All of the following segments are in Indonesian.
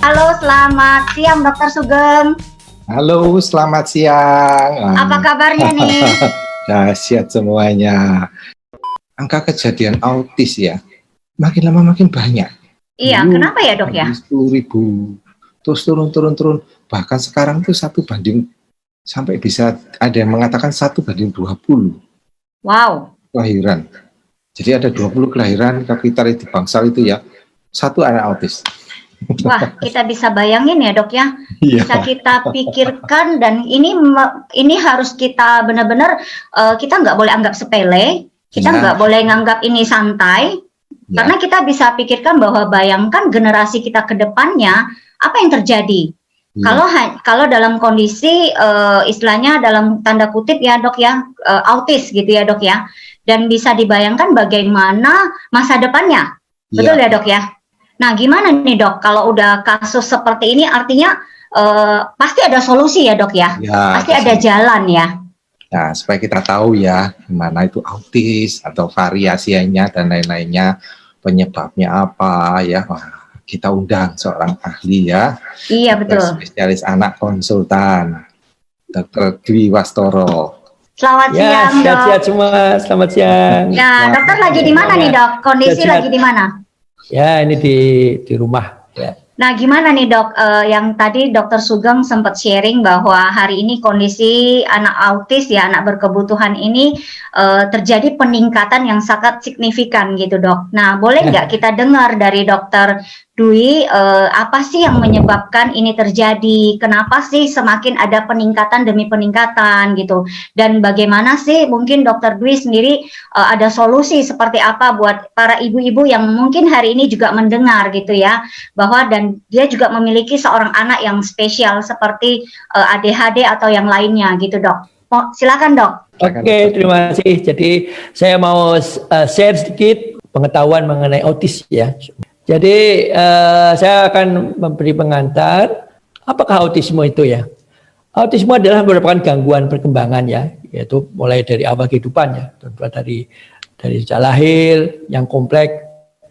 Halo, selamat siang Dokter Sugeng. Halo, selamat siang. Apa kabarnya nih? Dahsyat semuanya. Angka kejadian autis ya, makin lama makin banyak. Iya, kenapa ya dok ya? 10.000, terus turun. Bahkan sekarang tuh 1 banding, sampai bisa ada yang mengatakan 1:20. Wow. Kelahiran. Jadi ada 20 kelahiran kapitalis di Bangsal itu ya, 1 anak autis. Wah, kita bisa bayangin ya dok ya, bisa Iya. kita pikirkan, dan ini harus kita benar-benar kita nggak boleh anggap sepele, kita nggak boleh nganggap ini santai, karena kita bisa pikirkan bahwa bayangkan generasi kita ke depannya apa yang terjadi. Kalau dalam kondisi istilahnya dalam tanda kutip ya dok ya, autis gitu ya dok ya, dan bisa dibayangkan bagaimana masa depannya, betul ya dok ya. Nah, gimana nih dok, kalau udah kasus seperti ini artinya pasti ada solusi ya dok ya, pasti ada jalan ya. Nah, supaya kita tahu ya, gimana itu autis atau variasinya dan lain-lainnya, penyebabnya apa ya, wah, kita undang seorang ahli ya. Iya betul. Spesialis anak konsultan, Dr. Dwi Wastoro. Selamat siang dok. Sehat-sehat semua, selamat siang. Ya, dokter lagi di mana nih dok? Kondisi lagi di mana? Ya, ini di rumah. Ya. Nah, gimana nih dok, yang tadi Dokter Sugeng sempat sharing bahwa hari ini kondisi anak autis ya, anak berkebutuhan ini terjadi peningkatan yang sangat signifikan gitu dok. Nah, boleh nggak kita dengar dari Dokter Dwi, apa sih yang menyebabkan ini terjadi? Kenapa sih semakin ada peningkatan demi peningkatan gitu? Dan bagaimana sih mungkin Dokter Dwi sendiri ada solusi seperti apa buat para ibu-ibu yang mungkin hari ini juga mendengar gitu ya, bahwa dan dia juga memiliki seorang anak yang spesial seperti ADHD atau yang lainnya gitu dok. Silakan dok. Oke, terima kasih. Jadi saya mau share sedikit pengetahuan mengenai autis ya. Jadi saya akan memberi pengantar apakah autisme itu ya. Autisme adalah merupakan gangguan perkembangan ya, yaitu mulai dari awal kehidupan ya, dari sejak lahir yang kompleks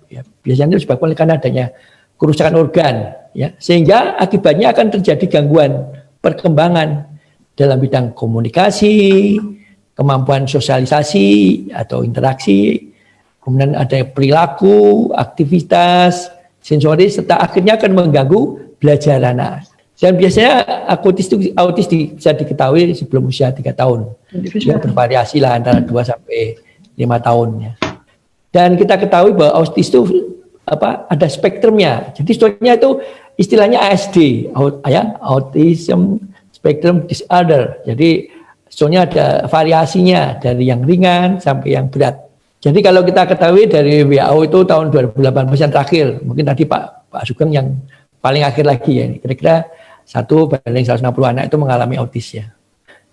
ya, biasanya disebabkan karena adanya kerusakan organ ya, sehingga akibatnya akan terjadi gangguan perkembangan dalam bidang komunikasi, kemampuan sosialisasi atau interaksi, kemudian ada perilaku, aktivitas, sensoris, serta akhirnya akan mengganggu belajar anak. Dan biasanya autis bisa diketahui sebelum usia 3 tahun. Juga bervariasi lah antara 2 sampai 5 tahun ya. Dan kita ketahui bahwa autis itu ada spektrumnya. Jadi sebetulnya itu istilahnya ASD, Autism Spectrum Disorder. Jadi sebetulnya ada variasinya dari yang ringan sampai yang berat. Jadi kalau kita ketahui dari WHO itu tahun 2018 yang terakhir, mungkin tadi Pak Sugeng yang paling akhir lagi ya, kira-kira 1/160 anak itu mengalami autis ya.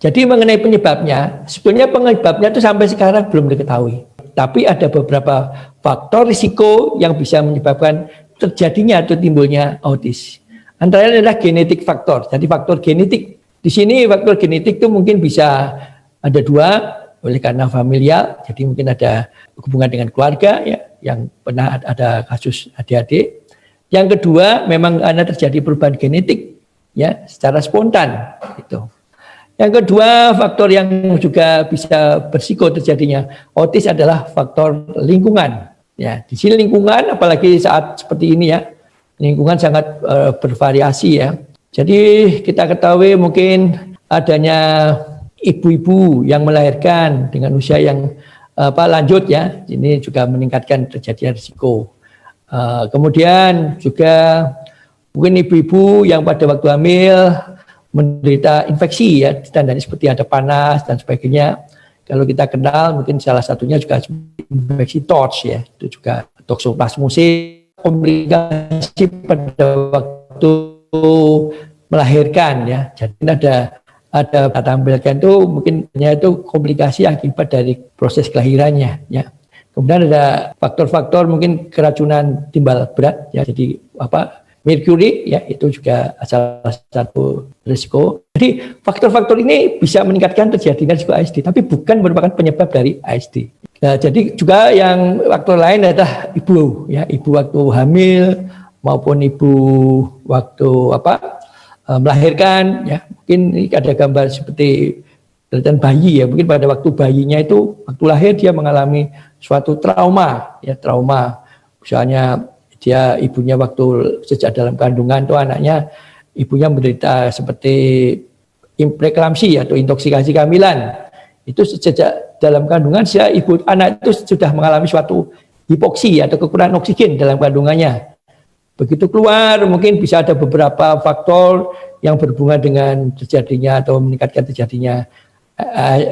Jadi mengenai penyebabnya, sebetulnya penyebabnya itu sampai sekarang belum diketahui. Tapi ada beberapa faktor risiko yang bisa menyebabkan terjadinya atau timbulnya autis. Antara lain adalah genetik faktor. Jadi faktor genetik. Di sini faktor genetik itu mungkin bisa ada 2. Oleh karena familial, jadi mungkin ada hubungan dengan keluarga ya, yang pernah ada kasus ADHD. Yang kedua, memang karena terjadi perubahan genetik ya secara spontan gitu. Yang kedua, faktor yang juga bisa berisiko terjadinya autis adalah faktor lingkungan. Ya, di sini lingkungan, apalagi saat seperti ini ya, lingkungan sangat bervariasi ya. Jadi kita ketahui mungkin adanya ibu-ibu yang melahirkan dengan usia yang lanjut ya, ini juga meningkatkan terjadinya risiko. Kemudian juga mungkin ibu-ibu yang pada waktu hamil menderita infeksi ya, tandanya seperti ada panas dan sebagainya. Kalau kita kenal mungkin salah satunya juga infeksi TORCH ya, itu juga toksoplasmosis, komplikasi pada waktu melahirkan ya. Jadi ada tampilkan itu mungkin itu komplikasi akibat dari proses kelahirannya ya. Kemudian ada faktor-faktor mungkin keracunan timbal berat ya, jadi merkuri ya, itu juga salah satu risiko. Jadi faktor-faktor ini bisa meningkatkan terjadinya risiko ASD, tapi bukan merupakan penyebab dari ASD. Nah, jadi juga yang faktor lain adalah ibu ya, ibu waktu hamil maupun ibu waktu melahirkan, ya mungkin ini ada gambar seperti kelihatan bayi ya, mungkin pada waktu bayinya itu waktu lahir dia mengalami suatu trauma, ya trauma, misalnya dia ibunya waktu sejak dalam kandungan tuh anaknya ibunya menderita seperti preeklamsi atau intoksikasi kehamilan. Itu sejak dalam kandungan anak itu sudah mengalami suatu hipoksi atau kekurangan oksigen dalam kandungannya. Begitu keluar mungkin bisa ada beberapa faktor yang berhubungan dengan terjadinya atau meningkatkan terjadinya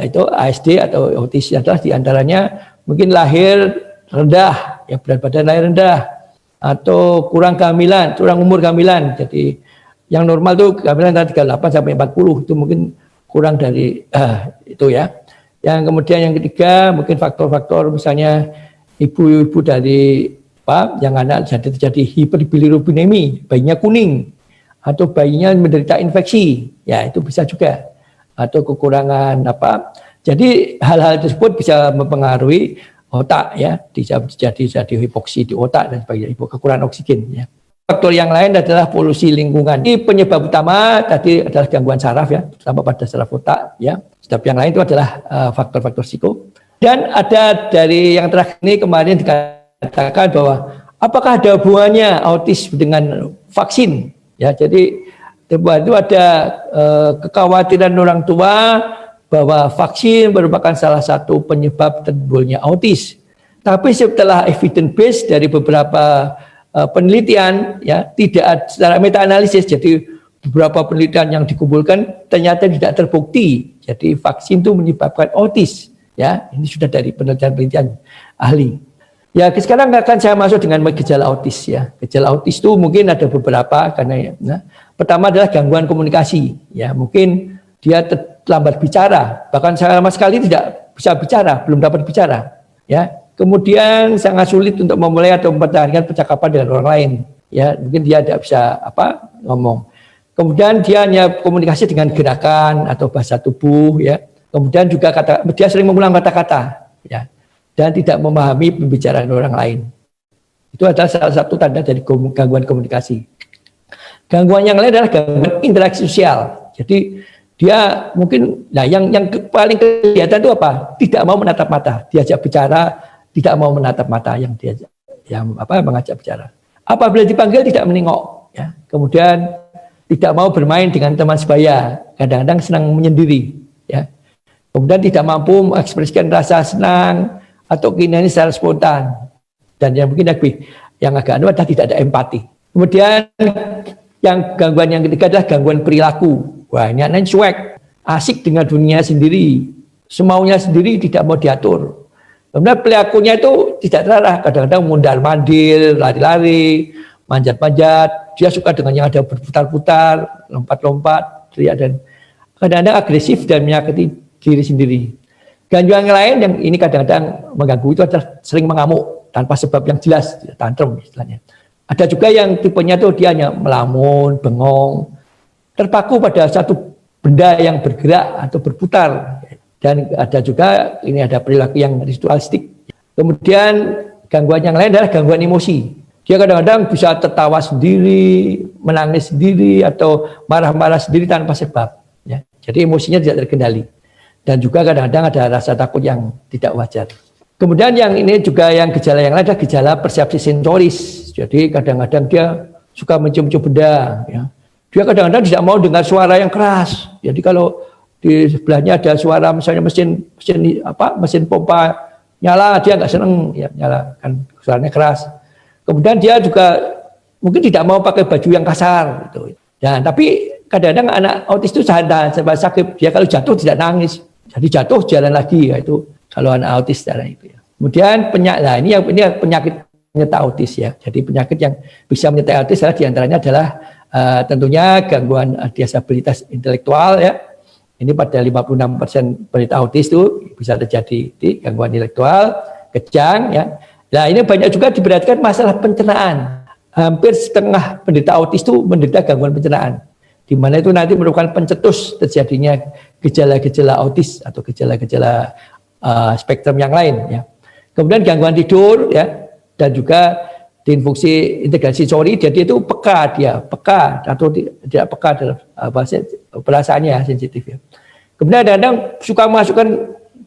itu ASD atau autis adalah diantaranya mungkin lahir rendah, ya berat badan lahir rendah, atau kurang kehamilan, kurang umur kehamilan. Jadi yang normal tuh kehamilan antara 38 sampai 40 itu mungkin kurang dari itu ya. Yang kemudian yang ketiga mungkin faktor-faktor misalnya ibu-ibu dari yang anak terjadi hiperbilirubinemi, bayinya kuning atau bayinya menderita infeksi, ya itu bisa juga, atau kekurangan Jadi hal-hal tersebut bisa mempengaruhi otak ya, jadi hipoksi di otak dan sebagainya, kekurangan oksigen ya. Faktor yang lain adalah polusi lingkungan. Ini penyebab utama tadi adalah gangguan saraf ya, terutama pada saraf otak ya. Sebab yang lain itu adalah faktor-faktor risiko. Dan ada dari yang terakhir ini kemarin dikatakan bahwa apakah ada hubungannya autis dengan vaksin ya. Jadi itu ada kekhawatiran orang tua bahwa vaksin merupakan salah satu penyebab timbulnya autis. Tapi setelah evidence base dari beberapa penelitian ya, tidak secara meta-analisis, jadi beberapa penelitian yang dikumpulkan ternyata tidak terbukti. Jadi vaksin itu menyebabkan autis ya. Ini sudah dari penelitian ahli. Ya, sekarang akan saya masuk dengan gejala autis ya. Gejala autis itu mungkin ada beberapa karena pertama adalah gangguan komunikasi ya. Mungkin dia terlambat bicara, bahkan sama sekali tidak bisa bicara, belum dapat bicara ya. Kemudian sangat sulit untuk memulai atau mempertahankan percakapan dengan orang lain ya. Mungkin dia tidak bisa ngomong. Kemudian dia hanya komunikasi dengan gerakan atau bahasa tubuh ya. Kemudian juga dia sering mengulang kata-kata ya, dan tidak memahami pembicaraan orang lain. Itu adalah salah satu tanda dari gangguan komunikasi. Gangguan yang lain adalah gangguan interaksi sosial. Jadi dia mungkin, yang paling kelihatan itu apa? Tidak mau menatap mata. Diajak bicara, tidak mau menatap mata yang mengajak bicara. Apabila dipanggil tidak menengok. Ya. Kemudian tidak mau bermain dengan teman sebaya. Kadang-kadang senang menyendiri. Ya. Kemudian tidak mampu mengekspresikan rasa senang atau keinginan secara spontan. Dan yang mungkin yang agak adalah tidak ada empati. Kemudian yang gangguan yang ketiga adalah gangguan perilaku. Wah, ini anaknya cuek, asik dengan dunia sendiri, semaunya sendiri, tidak mau diatur. Kemudian perilakunya itu tidak terarah, kadang-kadang mundar-mandir, lari-lari, manjat-manjat. Dia suka dengan yang ada berputar-putar, lompat-lompat, teriak, dan kadang-kadang agresif dan menyakiti diri sendiri. Gangguan yang lain yang ini kadang-kadang mengganggu itu adalah sering mengamuk tanpa sebab yang jelas, tantrum istilahnya. Ada juga yang tipenya itu dia hanya melamun, bengong, terpaku pada satu benda yang bergerak atau berputar. Dan ada juga ini ada perilaku yang ritualistik. Kemudian gangguan yang lain adalah gangguan emosi. Dia kadang-kadang bisa tertawa sendiri, menangis sendiri, atau marah-marah sendiri tanpa sebab. Ya. Jadi emosinya tidak terkendali. Dan juga kadang-kadang ada rasa takut yang tidak wajar. Kemudian yang ini juga yang gejala yang lain adalah gejala persepsi sensoris. Jadi kadang-kadang dia suka mencium-cium benda. Ya. Dia kadang-kadang tidak mau dengar suara yang keras. Jadi kalau di sebelahnya ada suara misalnya mesin pompa nyala, dia nggak seneng ya, nyala kan suaranya keras. Kemudian dia juga mungkin tidak mau pakai baju yang kasar gitu. Dan tapi kadang-kadang anak autis itu sakit, dia kalau jatuh tidak nangis. Jadi jatuh jalan lagi, yaitu kalau anak autis darah itu ya. Kemudian ini penyakit penyerta autis ya. Jadi penyakit yang bisa menyertai autis adalah diantaranya adalah tentunya gangguan disabilitas intelektual ya. Ini pada 56% penderita autis itu bisa terjadi di gangguan intelektual, kejang ya. Nah ini banyak juga diperhatikan masalah pencernaan. Hampir setengah penderita autis itu menderita gangguan pencernaan. Di mana itu nanti merupakan pencetus terjadinya gejala-gejala autis atau gejala-gejala spektrum yang lain ya. Kemudian gangguan tidur ya, dan juga fungsi integrasi sensori, jadi itu peka atau tidak peka dalam perasaannya, sensitif ya. Kemudian kadang-kadang suka masukkan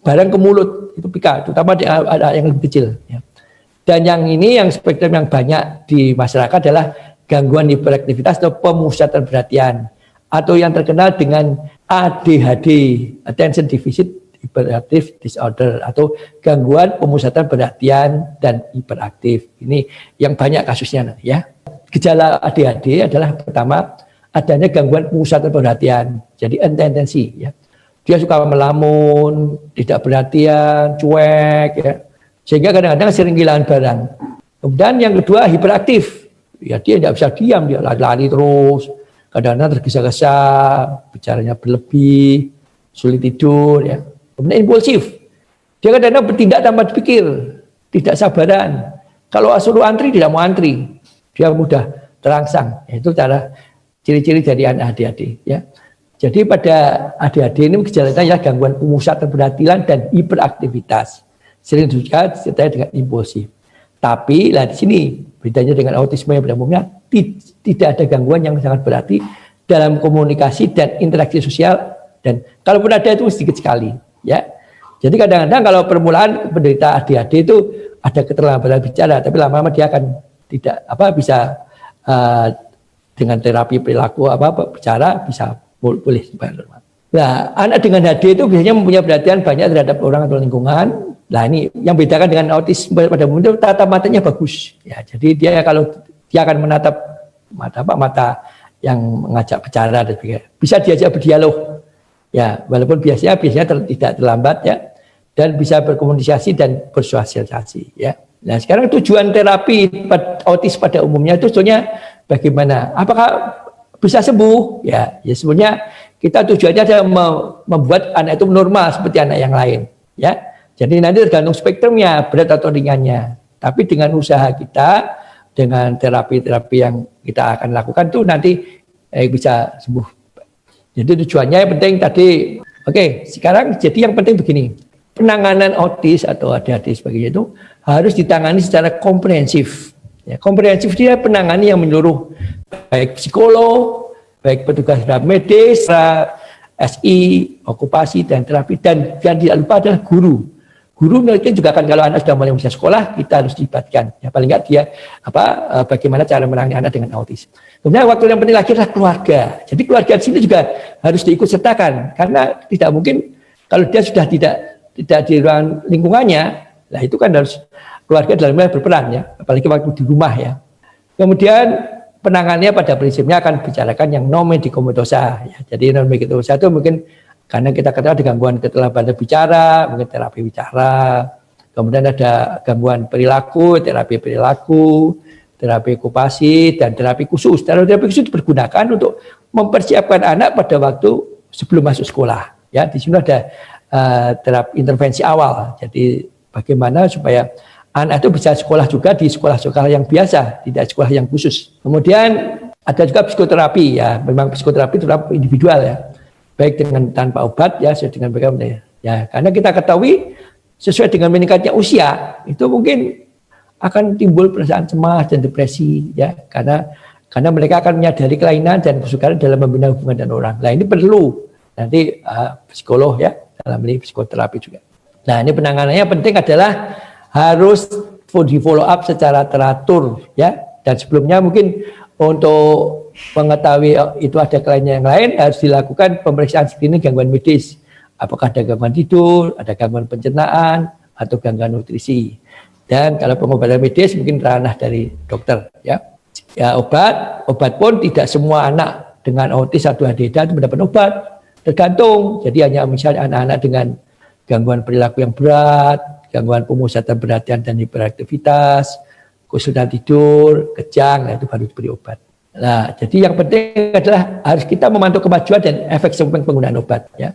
barang ke mulut, itu peka, terutama ada yang lebih kecil ya. Dan yang ini yang spektrum yang banyak di masyarakat adalah gangguan hiperaktivitas atau pemusatan perhatian, atau yang terkenal dengan ADHD, Attention Deficit Hyperactive Disorder, atau gangguan pemusatan perhatian dan hiperaktif. Ini yang banyak kasusnya ya. Gejala ADHD adalah pertama adanya gangguan pemusatan perhatian, jadi intensi ya. Dia suka melamun, tidak perhatian, cuek ya. Sehingga kadang-kadang sering kehilangan barang. Kemudian yang kedua hiperaktif. Ya dia tidak bisa diam, dia lari-lari terus. Kadang-kadang tergesa-gesa, bicaranya berlebih, sulit tidur ya. Kemudian impulsif. Dia kadang-kadang bertindak tanpa dipikir, tidak sabaran. Kalau suruh antri tidak mau antri. Dia mudah terangsang. Itu cara ciri-ciri dari anak ADHD ya. Jadi pada ADHD ini gejalanya ya gangguan pemusatan perhatian dan hiperaktivitas. Sering juga disertai dengan impulsif. Tapi lah di sini bedanya dengan autisme yang pada umumnya tidak ada gangguan yang sangat berarti dalam komunikasi dan interaksi sosial, dan kalaupun ada itu sedikit sekali ya. Jadi kadang-kadang kalau permulaan penderita ADHD itu ada keterlambatan bicara, tapi lama-lama dia akan tidak bisa dengan terapi perilaku bicara bisa boleh normal. Nah, anak dengan ADHD itu biasanya mempunyai perhatian banyak terhadap orang atau lingkungan. Nah ini yang bedakan dengan autisme pada umumnya, tatap matanya bagus. Ya, jadi dia kalau dia akan menatap mata yang mengajak bicara dan sebagainya. Bisa diajak berdialog. Ya, walaupun biasanya tidak terlambat ya, dan bisa berkomunikasi dan bersosialisasi ya. Nah, sekarang tujuan terapi autis pada umumnya itu sebetulnya bagaimana? Apakah bisa sembuh? Ya sebenarnya kita tujuannya adalah membuat anak itu normal seperti anak yang lain ya. Jadi nanti tergantung spektrumnya, berat atau ringannya. Tapi dengan usaha kita, dengan terapi-terapi yang kita akan lakukan itu nanti bisa sembuh. Jadi tujuannya yang penting tadi, sekarang jadi yang penting begini, penanganan autis atau ADHD sebagainya itu harus ditangani secara komprehensif. Ya, komprehensif dia penanganan yang menyeluruh, baik psikolog, baik petugas medis, SI, okupasi dan terapi, dan yang tidak lupa adalah guru. Guru mungkin juga kan kalau anak sudah mulai usia sekolah, kita harus libatkan. Ya, paling enggak dia bagaimana cara menangani anak dengan autis. Kemudian waktu yang penting lagi adalah keluarga. Jadi keluarga di sini juga harus diikut sertakan, karena tidak mungkin kalau dia sudah tidak di ruang lingkungannya, nah itu kan harus keluarga dalamnya berperan ya, apalagi waktu di rumah ya. Kemudian penanganannya pada prinsipnya akan bicarakan yang nomedikomotosa ya. Jadi nomedikomotosa itu mungkin karena kita katakan ada gangguan keterlambatan bicara, mungkin terapi bicara. Kemudian ada gangguan perilaku, terapi okupasi, dan terapi khusus. Terapi khusus dipergunakan untuk mempersiapkan anak pada waktu sebelum masuk sekolah. Ya, di sini ada terapi intervensi awal. Jadi bagaimana supaya anak itu bisa sekolah juga di sekolah-sekolah yang biasa, tidak sekolah yang khusus. Kemudian ada juga psikoterapi ya, memang psikoterapi terapi individual ya, baik dengan tanpa obat ya, sesuai dengan bagaimana ya. Karena kita ketahui sesuai dengan meningkatnya usia itu mungkin akan timbul perasaan cemas dan depresi ya, karena mereka akan menyadari kelainan dan kesukaran dalam membina hubungan dengan orang. Nah ini perlu nanti psikolog ya, dalam ini psikoterapi juga. Nah ini penanganannya penting adalah harus di follow up secara teratur ya, dan sebelumnya mungkin untuk mengetahui itu ada kelainan yang lain harus dilakukan pemeriksaan screening gangguan medis. Apakah ada gangguan tidur, ada gangguan pencernaan, atau gangguan nutrisi. Dan kalau pengobatan medis mungkin ranah dari dokter ya. Ya obat pun tidak semua anak dengan autis atau ADHD itu mendapat obat, tergantung. Jadi hanya misalnya anak-anak dengan gangguan perilaku yang berat, gangguan pemusatan perhatian dan hiperaktivitas, kesulitan tidur, kejang, nah itu baru diberi obat. Nah, jadi yang penting adalah harus kita memantau kemajuan dan efek samping penggunaan obat ya.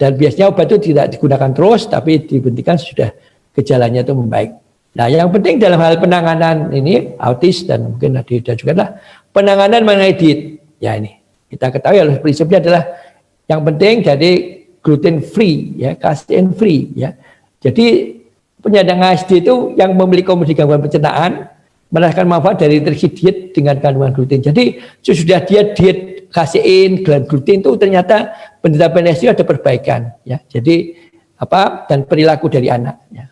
Dan biasanya obat itu tidak digunakan terus, tapi dihentikan sudah gejalanya itu membaik. Nah, yang penting dalam hal penanganan ini autis dan mungkin ADHD juga adalah penanganan mengenai diet. Ya ini kita ketahui harus prinsipnya adalah yang penting jadi gluten free ya, casein free ya. Jadi penyandang ASD itu yang memiliki kondisi gangguan pencernaan merasakan manfaat dari nutrisi diet dengan kandungan gluten. Jadi sesudah dia diet kasein, gluten itu ternyata penderita PNS ada perbaikan ya. Jadi dan perilaku dari anak ya.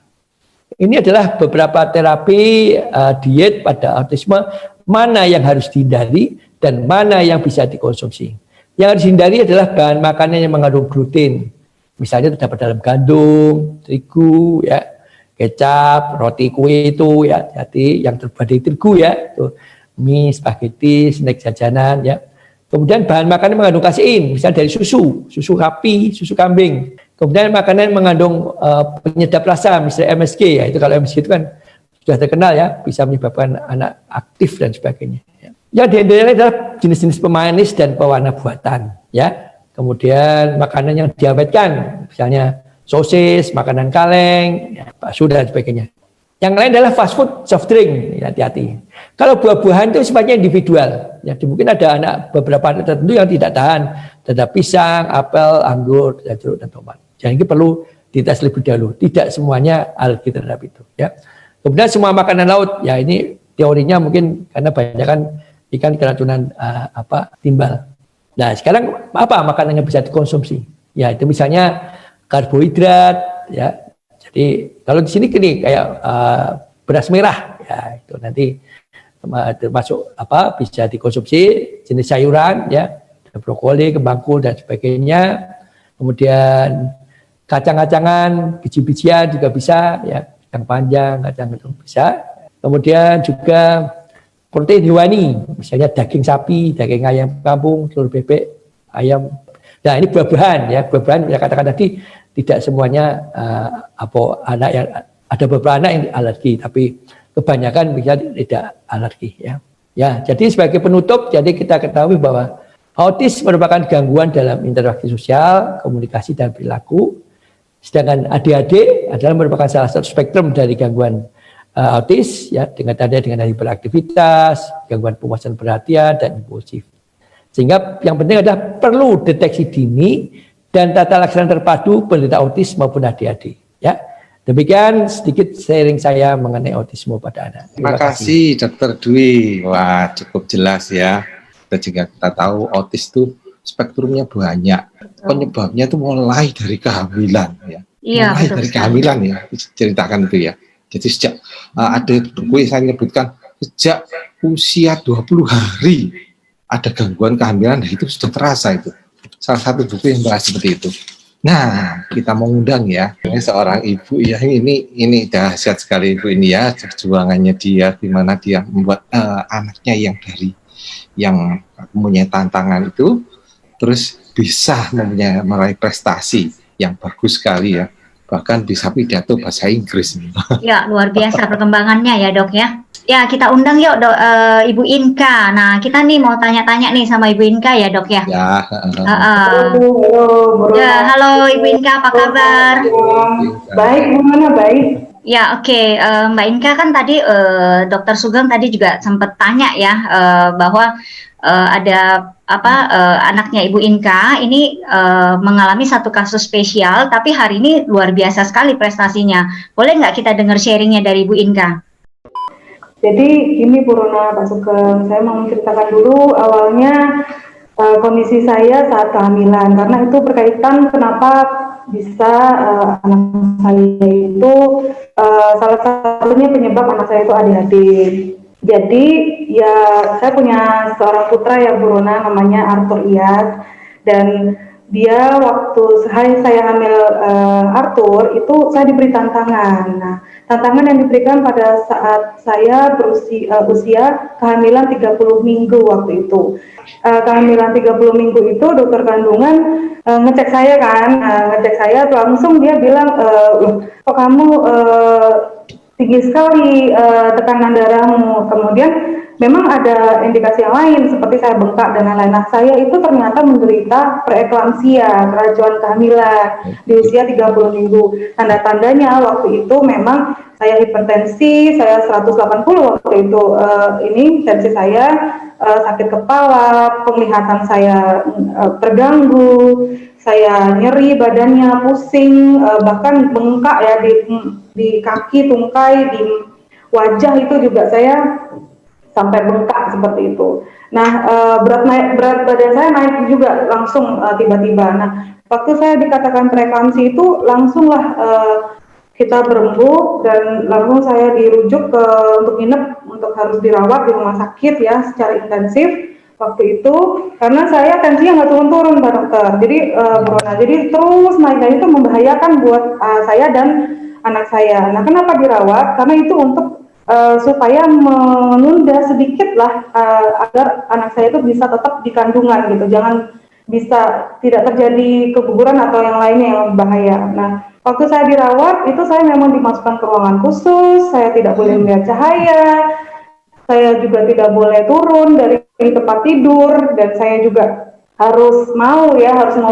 Ini adalah beberapa terapi diet pada autisme, mana yang harus dihindari dan mana yang bisa dikonsumsi. Yang harus dihindari adalah bahan makanan yang mengandung gluten. Misalnya terdapat dalam gandum, terigu ya, kecap, roti kue itu ya, jadi yang terbuat dari terigu ya, itu mie, spaghetti, snack jajanan ya. Kemudian bahan makanan mengandung kasein, misalnya dari susu sapi, susu kambing. Kemudian makanan mengandung penyedap rasa, misalnya MSG ya, itu kalau MSG itu kan sudah terkenal ya, bisa menyebabkan anak aktif dan sebagainya. Ya. Yang dihindari adalah jenis-jenis pemanis dan pewarna buatan ya. Kemudian makanan yang diawetkan, misalnya sosis, makanan kaleng, ya, bakso dan sebagainya. Yang lain adalah fast food, soft drink, ya, hati-hati. Kalau buah-buahan itu sifatnya individual, ya, mungkin ada beberapa anak tertentu yang tidak tahan terhadap pisang, apel, anggur, jeruk dan tomat. Jadi ini perlu dites lebih dahulu. Tidak semuanya alergi terhadap itu. Ya. Kemudian semua makanan laut, ya ini teorinya mungkin karena banyak kan ikan keracunan timbal. Nah sekarang apa makanan yang bisa dikonsumsi? Ya itu misalnya karbohidrat, ya. Jadi kalau di sini gini kayak beras merah, ya itu nanti termasuk bisa dikonsumsi jenis sayuran, ya, brokoli, kembangkul dan sebagainya. Kemudian kacang-kacangan, biji-bijian juga bisa, ya, kacang panjang, kacang itu bisa. Kemudian juga protein hewani, misalnya daging sapi, daging ayam kampung, telur bebek, ayam. Nah ini buah-buahan, ya, buah-buahan yang katakan tadi tidak semuanya anak yang ada beberapa anak yang alergi, tapi kebanyakan bisa tidak alergi, ya. Ya, jadi sebagai penutup, jadi kita ketahui bahwa autis merupakan gangguan dalam interaksi sosial, komunikasi dan perilaku. Sedangkan ADHD adalah merupakan salah satu spektrum dari gangguan autis, ya, dengan hiperaktivitas, gangguan penguasaan perhatian dan impulsif. Sehingga yang penting adalah perlu deteksi dini dan tata laksana terpadu penderita autis maupun ADHD. Ya, demikian sedikit sharing saya mengenai autisme pada anak. Terima kasih Dr. Dwi. Wah, cukup jelas ya. Kita tahu autis itu spektrumnya banyak. Penyebabnya itu mulai dari kehamilan ya. Iya, mulai dari kehamilan ya. Ceritakan itu ya. Jadi sejak ada buku yang saya menyebutkan sejak usia 20 hari ada gangguan kehamilan, itu sudah terasa itu. Salah satu buku yang bahas seperti itu. Nah, kita mengundang ya, ini seorang ibu yang ini dahsyat sekali ibu ini ya, perjuangannya dia, di mana dia membuat anaknya yang mempunyai tantangan itu, terus bisa meraih prestasi yang bagus sekali ya, bahkan bisa pidato bahasa Inggris. Ya, luar biasa perkembangannya ya dok ya. Ya, kita undang yuk Ibu Inka. Nah, kita nih mau tanya-tanya nih sama Ibu Inka ya dok ya. Ya. Halo Ibu Inka, apa kabar? Baik, gimana baik? Ya, oke. Mbak Inka kan tadi Dokter Sugeng tadi juga sempat tanya ya bahwa ada anaknya Ibu Inka ini mengalami satu kasus spesial, tapi hari ini luar biasa sekali prestasinya. Boleh nggak kita dengar sharingnya dari Ibu Inka? Jadi gini Bu Rona, Pak Sugeng, saya mau menceritakan dulu awalnya kondisi saya saat kehamilan, karena itu berkaitan kenapa bisa anak saya itu salah satunya penyebab anak saya itu ADHD. Jadi ya saya punya seorang putra ya Bu Rona, namanya Arthur Iyas, dan dia waktu saya hamil Arthur itu saya diberi tantangan. Nah, tantangan yang diberikan pada saat saya usia kehamilan 30 minggu waktu itu. Kehamilan 30 minggu itu dokter kandungan ngecek saya kan, ngecek saya langsung dia bilang, kok kamu tinggi sekali tekanan darahmu. Kemudian memang ada indikasi yang lain seperti saya bengkak dan lain-lain. Nah, saya itu ternyata menderita preeklamsia, keracunan kehamilan di usia 30 minggu. Tanda-tandanya waktu itu memang saya hipertensi, saya 180 waktu itu. Ini tensi saya sakit kepala, penglihatan saya terganggu, saya nyeri badannya, pusing, bahkan bengkak ya di kaki, tungkai, di wajah itu juga saya sampai bengkak seperti itu. Nah, berat badan saya naik juga langsung tiba-tiba. Nah, waktu saya dikatakan preeklamsi itu langsunglah kita berembuk dan langsung saya dirujuk untuk nginep, untuk harus dirawat di rumah sakit ya secara intensif waktu itu, karena saya tensinya nggak turun-turun Pak Dokter. Jadi jadi terus naik dan itu membahayakan buat saya dan anak saya. Nah, kenapa dirawat? Karena itu untuk supaya menunda sedikit lah agar anak saya itu bisa tetap di kandungan gitu, jangan bisa tidak terjadi keguguran atau yang lainnya yang berbahaya. Nah, waktu saya dirawat itu saya memang dimasukkan ke ruangan khusus, saya tidak boleh melihat cahaya, saya juga tidak boleh turun dari tempat tidur, dan saya juga harus mau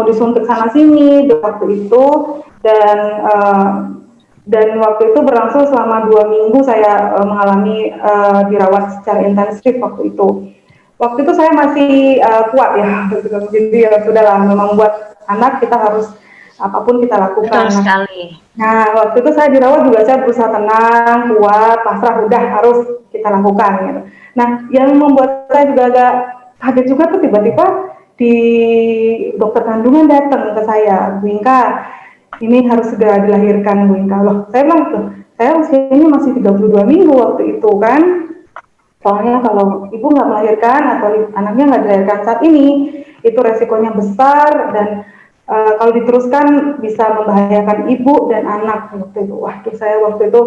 disuntik sana sini waktu itu, dan waktu itu berlangsung selama 2 minggu saya mengalami dirawat secara intensif waktu itu. Waktu itu saya masih kuat ya, jadi ya sudahlah, memang buat anak kita harus apapun kita lakukan. Betul sekali. Nah, waktu itu saya dirawat juga saya berusaha tenang, kuat, pasrah, udah harus kita lakukan gitu. Nah, yang membuat saya juga agak kaget juga tuh tiba-tiba di dokter kandungan datang ke saya, Bu Inka, ini harus segera dilahirkan Bu Inka. Loh, saya bilang tuh, saya usianya masih 32 minggu waktu itu kan. Soalnya kalau ibu nggak melahirkan atau anaknya nggak dilahirkan saat ini, itu resikonya besar dan kalau diteruskan bisa membahayakan ibu dan anak waktu itu. Waduh, saya waktu itu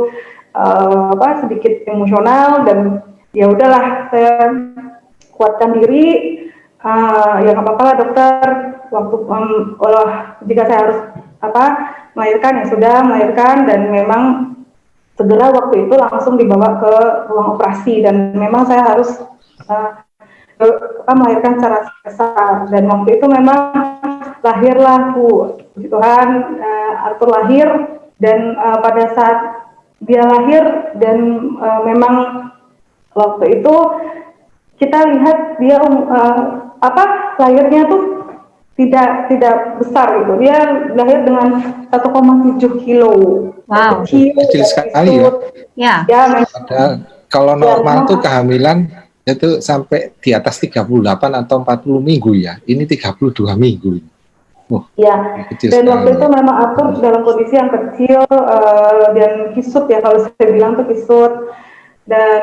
sedikit emosional dan ya udahlah, saya kuatkan diri. Ya nggak apa-apa lah dokter. Waktu jika saya harus melahirkan ya sudah melahirkan, dan memang segera waktu itu langsung dibawa ke ruang operasi dan memang saya harus melahirkan secara sesar, dan waktu itu memang lahirlah Puji Tuhan, Arthur lahir, dan pada saat dia lahir dan memang waktu itu kita lihat dia lahirnya tuh tidak besar gitu, dia lahir dengan 1,7 kilo. Wow. Kecil sekali ya. Ya. Padahal kalau normal tuh kehamilan itu sampai di atas 38 atau 40 minggu ya. Ini 32 minggu. Ya. Dan waktu itu memang aku dalam kondisi yang kecil dan kisut ya, kalau saya bilang tuh kisut. Dan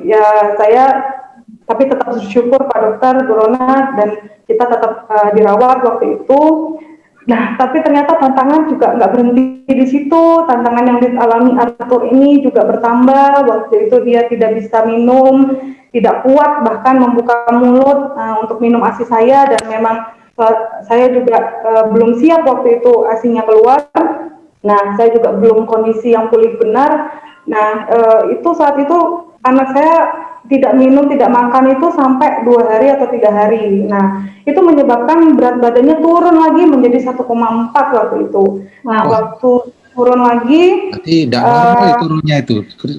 ya saya tapi tetap bersyukur Pak Dokter, Bu Rona, dan kita tetap dirawat waktu itu. Nah, tapi ternyata tantangan juga nggak berhenti di situ. Tantangan yang dialami Arthur ini juga bertambah. Waktu itu dia tidak bisa minum, tidak kuat bahkan membuka mulut untuk minum ASI saya, dan memang saya juga belum siap waktu itu ASInya keluar. Nah, saya juga belum kondisi yang pulih benar. Nah, itu saat itu anak saya tidak minum, tidak makan itu sampai 2 hari atau 3 hari. Nah, itu menyebabkan berat badannya turun lagi menjadi 1,4 waktu itu. Nah, waktu turun lagi. Berarti tidak normal turunnya itu.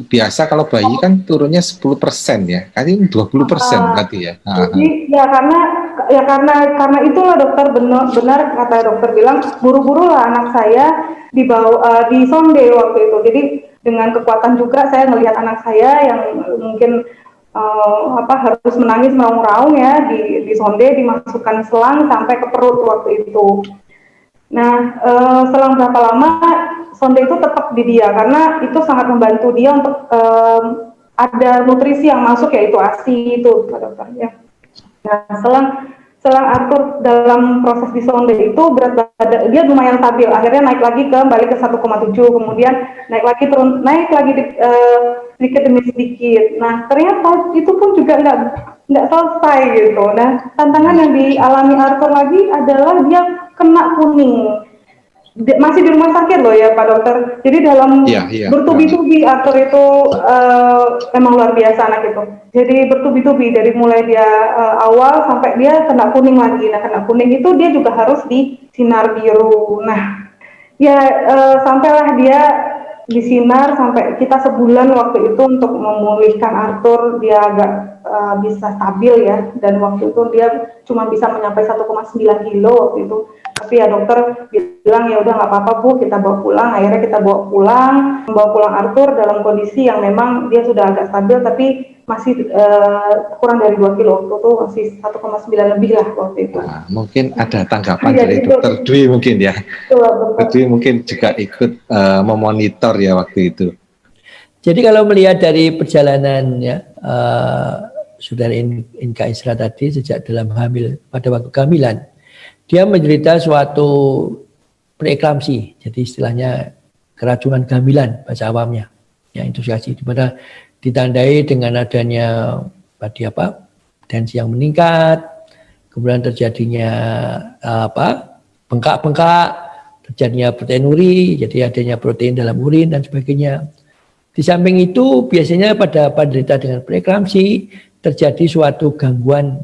Biasa kalau bayi kan turunnya 10% ya. Kali 20% berarti ya. Jadi ya karena itulah dokter, benar kata dokter bilang, buru-buru lah anak saya dibawa di sonde waktu itu. Jadi dengan kekuatan juga saya melihat anak saya yang mungkin harus menangis meraung-raung ya, di sonde, dimasukkan selang sampai ke perut waktu itu. Nah, selang berapa lama sonde itu tetap di dia karena itu sangat membantu dia untuk ada nutrisi yang masuk, yaitu ASI itu Pak Dokter ya. Nah, selang Arthur dalam proses di sonde itu berat badan dia lumayan stabil, akhirnya naik lagi kembali ke 1,7, kemudian naik lagi sedikit demi sedikit. Nah, ternyata itu pun juga nggak selesai gitu. Nah, tantangan yang dialami Arthur lagi adalah dia kena kuning. Masih di rumah sakit loh ya Pak Dokter. Jadi dalam bertubi-tubi Arthur itu memang luar biasa anak itu. Jadi bertubi-tubi dari mulai dia awal sampai dia kena kuning lagi. Nah, kena kuning itu dia juga harus di sinar biru. Nah, ya sampailah dia di sinar sampai kita sebulan waktu itu untuk memulihkan Arthur, dia agak bisa stabil ya, dan waktu itu dia cuma bisa menyampai 1,9 kilo waktu itu. Tapi ya dokter bilang ya udah nggak apa-apa Bu, kita bawa pulang. Akhirnya kita membawa pulang Arthur dalam kondisi yang memang dia sudah agak stabil, tapi masih kurang dari 2 kilo, waktu itu masih 1,9 lebih lah waktu itu. Nah, mungkin ada tanggapan dari dokter Dwi mungkin ya. Dokter Dwi mungkin juga ikut memonitor ya waktu itu. Jadi kalau melihat dari perjalanan ya saudara Inka Isra tadi sejak dalam hamil pada waktu kehamilan, dia menderita suatu preeklamsi, jadi istilahnya keracunan kehamilan bahasa awamnya, ya intosikasi, di mana ditandai dengan adanya tensi yang meningkat, kemudian terjadinya bengkak-bengkak, terjadinya proteinuri, jadi adanya protein dalam urin dan sebagainya. Di samping itu biasanya pada penderita dengan preeklamsi terjadi suatu gangguan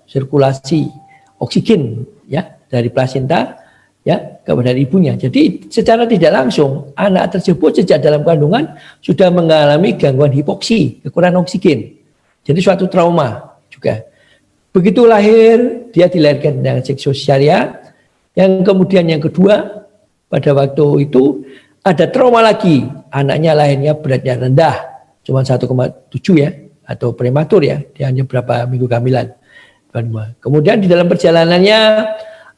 sirkulasi oksigen ya dari plasenta ya kepada ibunya. Jadi secara tidak langsung anak tersebut sejak dalam kandungan sudah mengalami gangguan hipoksi, kekurangan oksigen. Jadi suatu trauma juga. Begitu lahir dia dilahirkan dengan seksosaria. Yang kemudian yang kedua pada waktu itu ada trauma lagi, anaknya lahirnya beratnya rendah, cuma 1,7 ya atau prematur ya, dia hanya berapa minggu kehamilan. Kemudian di dalam perjalanannya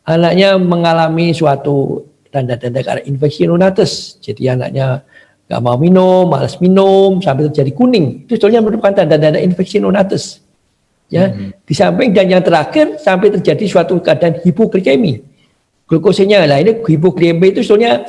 anaknya mengalami suatu tanda-tanda karena infeksi neonates. Jadi anaknya nggak mau minum, malas minum, sampai terjadi kuning. Itu sebetulnya merupakan tanda-tanda infeksi neonates. Ya, di samping dan yang terakhir sampai terjadi suatu keadaan hipoglikemi. Glukosanya lah ini hipoglikemi itu sebetulnya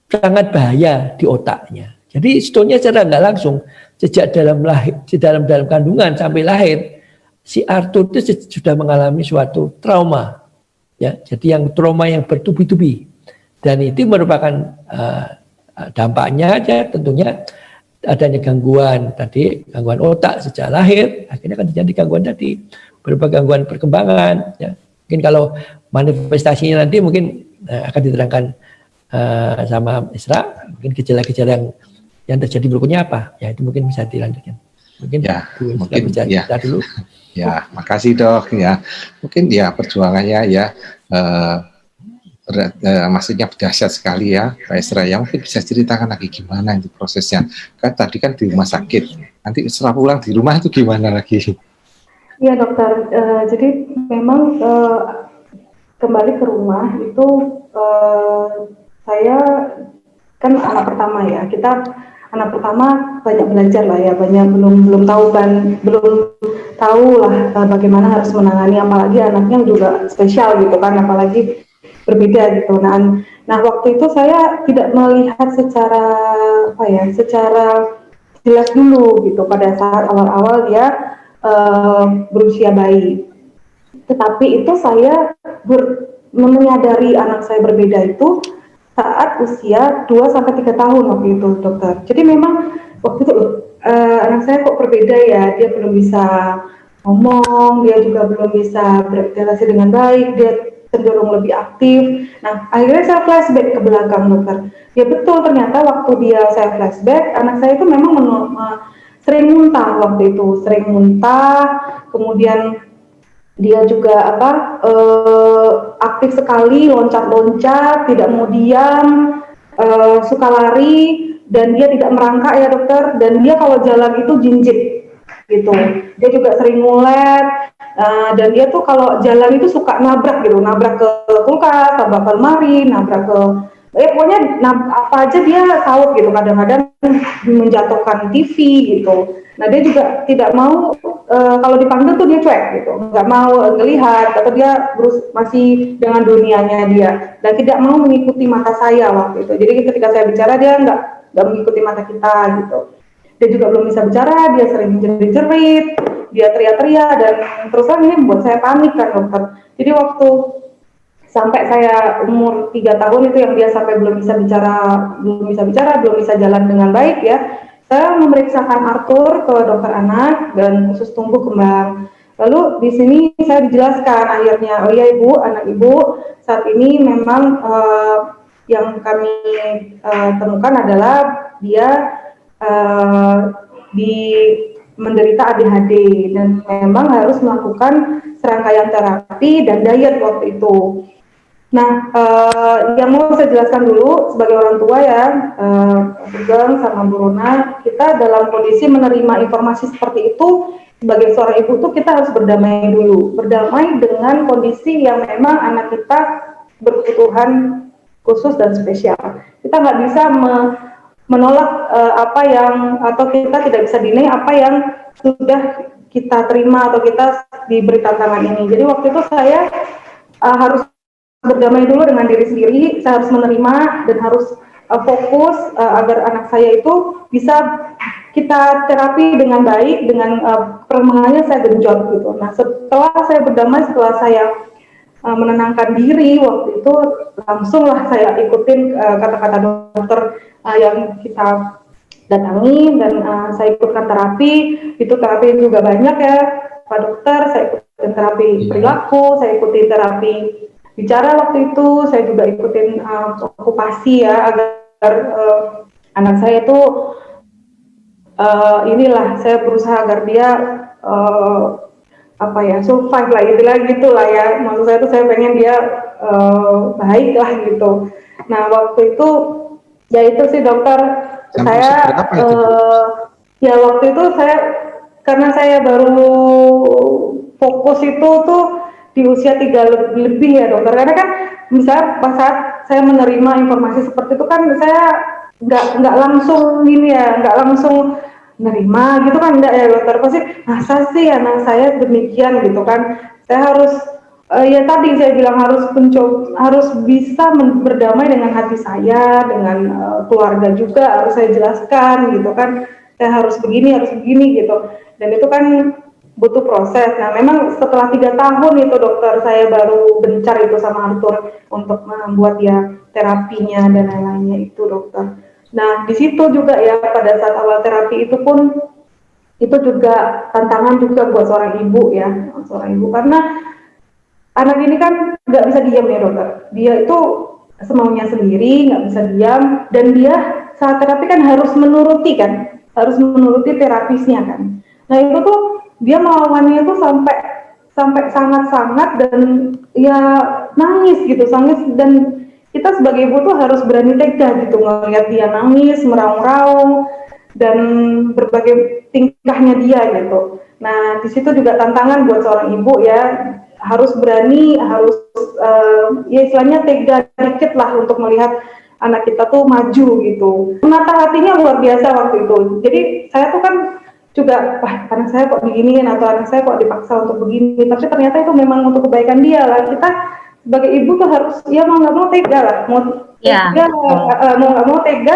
sangat bahaya di otaknya. Jadi sebetulnya secara nggak langsung sejak dalam kandungan sampai lahir si Arthur itu sudah mengalami suatu trauma. Ya, jadi yang trauma yang bertubi-tubi dan itu merupakan dampaknya aja tentunya adanya gangguan otak sejak lahir, akhirnya akan terjadi gangguan tadi berupa gangguan perkembangan. Ya. Mungkin kalau manifestasinya nanti mungkin akan diterangkan sama Isra, mungkin gejala-gejala yang terjadi berikutnya apa? Ya itu mungkin bisa dilanjutkan. Mungkin ya, mungkin ya dulu. Ya, makasih Dok ya. Mungkin ya perjuangannya ya maksudnya dahsyat sekali ya Pak Isra ya. Mungkin bisa ceritakan lagi gimana itu prosesnya. Kan tadi kan di rumah sakit. Nanti setelah pulang di rumah itu gimana lagi? Iya dokter. Jadi memang kembali ke rumah itu saya kan anak pertama ya. Kita anak pertama banyak belajar lah ya, belum tahu lah bagaimana harus menangani, apalagi anaknya juga spesial gitu kan, apalagi berbeda gitu. Nah waktu itu saya tidak melihat secara jelas dulu gitu pada saat awal-awal dia berusia bayi. Tetapi itu saya menyadari anak saya berbeda itu saat usia 2-3 tahun waktu itu dokter. Jadi memang waktu itu anak saya kok berbeda ya, dia belum bisa ngomong, dia juga belum bisa berinteraksi dengan baik, dia cenderung lebih aktif. Nah akhirnya saya flashback ke belakang dokter. Ya betul, ternyata waktu saya flashback, anak saya itu memang sering muntah waktu itu, kemudian dia juga aktif sekali, loncat-loncat, tidak mau diam, suka lari, dan dia tidak merangkak ya dokter, dan dia kalau jalan itu jinjit gitu. Dia juga sering ngulet, dan dia tuh kalau jalan itu suka nabrak ke kulkas, nabrak ke lemari, nabrak ke pokoknya apa aja dia saut gitu, kadang-kadang menjatuhkan TV gitu. Nah dia juga tidak mau kalau dipanggil tuh dia cuek gitu, nggak mau ngelihat, atau dia masih dengan dunianya dia dan tidak mau mengikuti mata saya waktu itu. Jadi ketika saya bicara dia nggak mengikuti mata kita gitu. Dia juga belum bisa bicara, dia sering jerit-jerit, dia teriak-teriak, dan terus terang ini membuat saya panik kan dokter. Jadi waktu sampai saya umur 3 tahun itu yang dia sampai belum bisa jalan dengan baik ya, saya memeriksakan Arthur ke dokter anak dan khusus tumbuh kembang. Lalu di sini saya dijelaskan akhirnya, oh iya ibu, anak ibu saat ini memang yang kami temukan adalah dia menderita ADHD dan memang harus melakukan serangkaian terapi dan diet waktu itu. Nah, yang mau saya jelaskan dulu sebagai orang tua ya, Sugeng sama Bu Rona, kita dalam kondisi menerima informasi seperti itu sebagai seorang ibu tuh kita harus berdamai dulu, berdamai dengan kondisi yang memang anak kita berkebutuhan khusus dan spesial. Kita nggak bisa menolak apa yang, atau kita tidak bisa dinilai apa yang sudah kita terima atau kita diberi tantangan ini. Jadi waktu itu saya harus berdamai dulu dengan diri sendiri, saya harus menerima dan harus fokus agar anak saya itu bisa kita terapi dengan baik, dengan perkembangannya saya genjot gitu. Nah, setelah saya berdamai, setelah saya menenangkan diri, waktu itu langsunglah saya ikutin kata-kata dokter yang kita datangi, dan saya ikutkan terapi. Itu terapi juga banyak ya Pak Dokter, saya ikutin terapi perilaku, saya ikutin terapi bicara waktu itu, saya juga ikutin okupasi ya, agar anak saya itu inilah, saya berusaha agar dia apa ya, survive lah gitulah ya, maksud saya itu saya pengen dia baik lah gitu. Nah waktu itu ya itu sih dokter, saya ya waktu itu saya, karena saya baru fokus itu tuh di usia 3 lebih ya dokter, karena kan misalnya pas saat saya menerima informasi seperti itu kan saya nggak langsung ini ya, nggak langsung nerima gitu kan, enggak ya dokter, pasti masa sih anak saya demikian gitu kan. Saya harus ya tadi saya bilang harus mencoba, harus bisa berdamai dengan hati saya, dengan keluarga juga harus saya jelaskan gitu kan, saya harus begini gitu, dan itu kan butuh proses. Nah memang setelah 3 tahun itu dokter, saya baru gencar itu sama Arthur untuk membuat ya terapinya dan lain-lainnya itu dokter. Nah di situ juga ya, pada saat awal terapi itu pun itu juga tantangan juga buat seorang ibu ya, karena anak ini kan nggak bisa diam ya dokter, dia itu semaunya sendiri, nggak bisa diam, dan dia saat terapi kan harus menuruti terapisnya kan. Nah itu tuh dia melawannya itu sampai sangat-sangat, dan ya nangis gitu, dan kita sebagai ibu tuh harus berani tega gitu ngelihat dia nangis, meraung-raung, dan berbagai tingkahnya dia gitu. Nah di situ juga tantangan buat seorang ibu ya, harus berani, harus ya istilahnya tega dikit lah untuk melihat anak kita tuh maju gitu. Menata hatinya luar biasa waktu itu. Jadi saya tuh kan juga, wah anak saya kok beginiin, atau anak saya kok dipaksa untuk begini, tapi ternyata itu memang untuk kebaikan dia lah. Kita sebagai ibu tuh harus ya mau nggak mau tega lah, mau nggak mau tega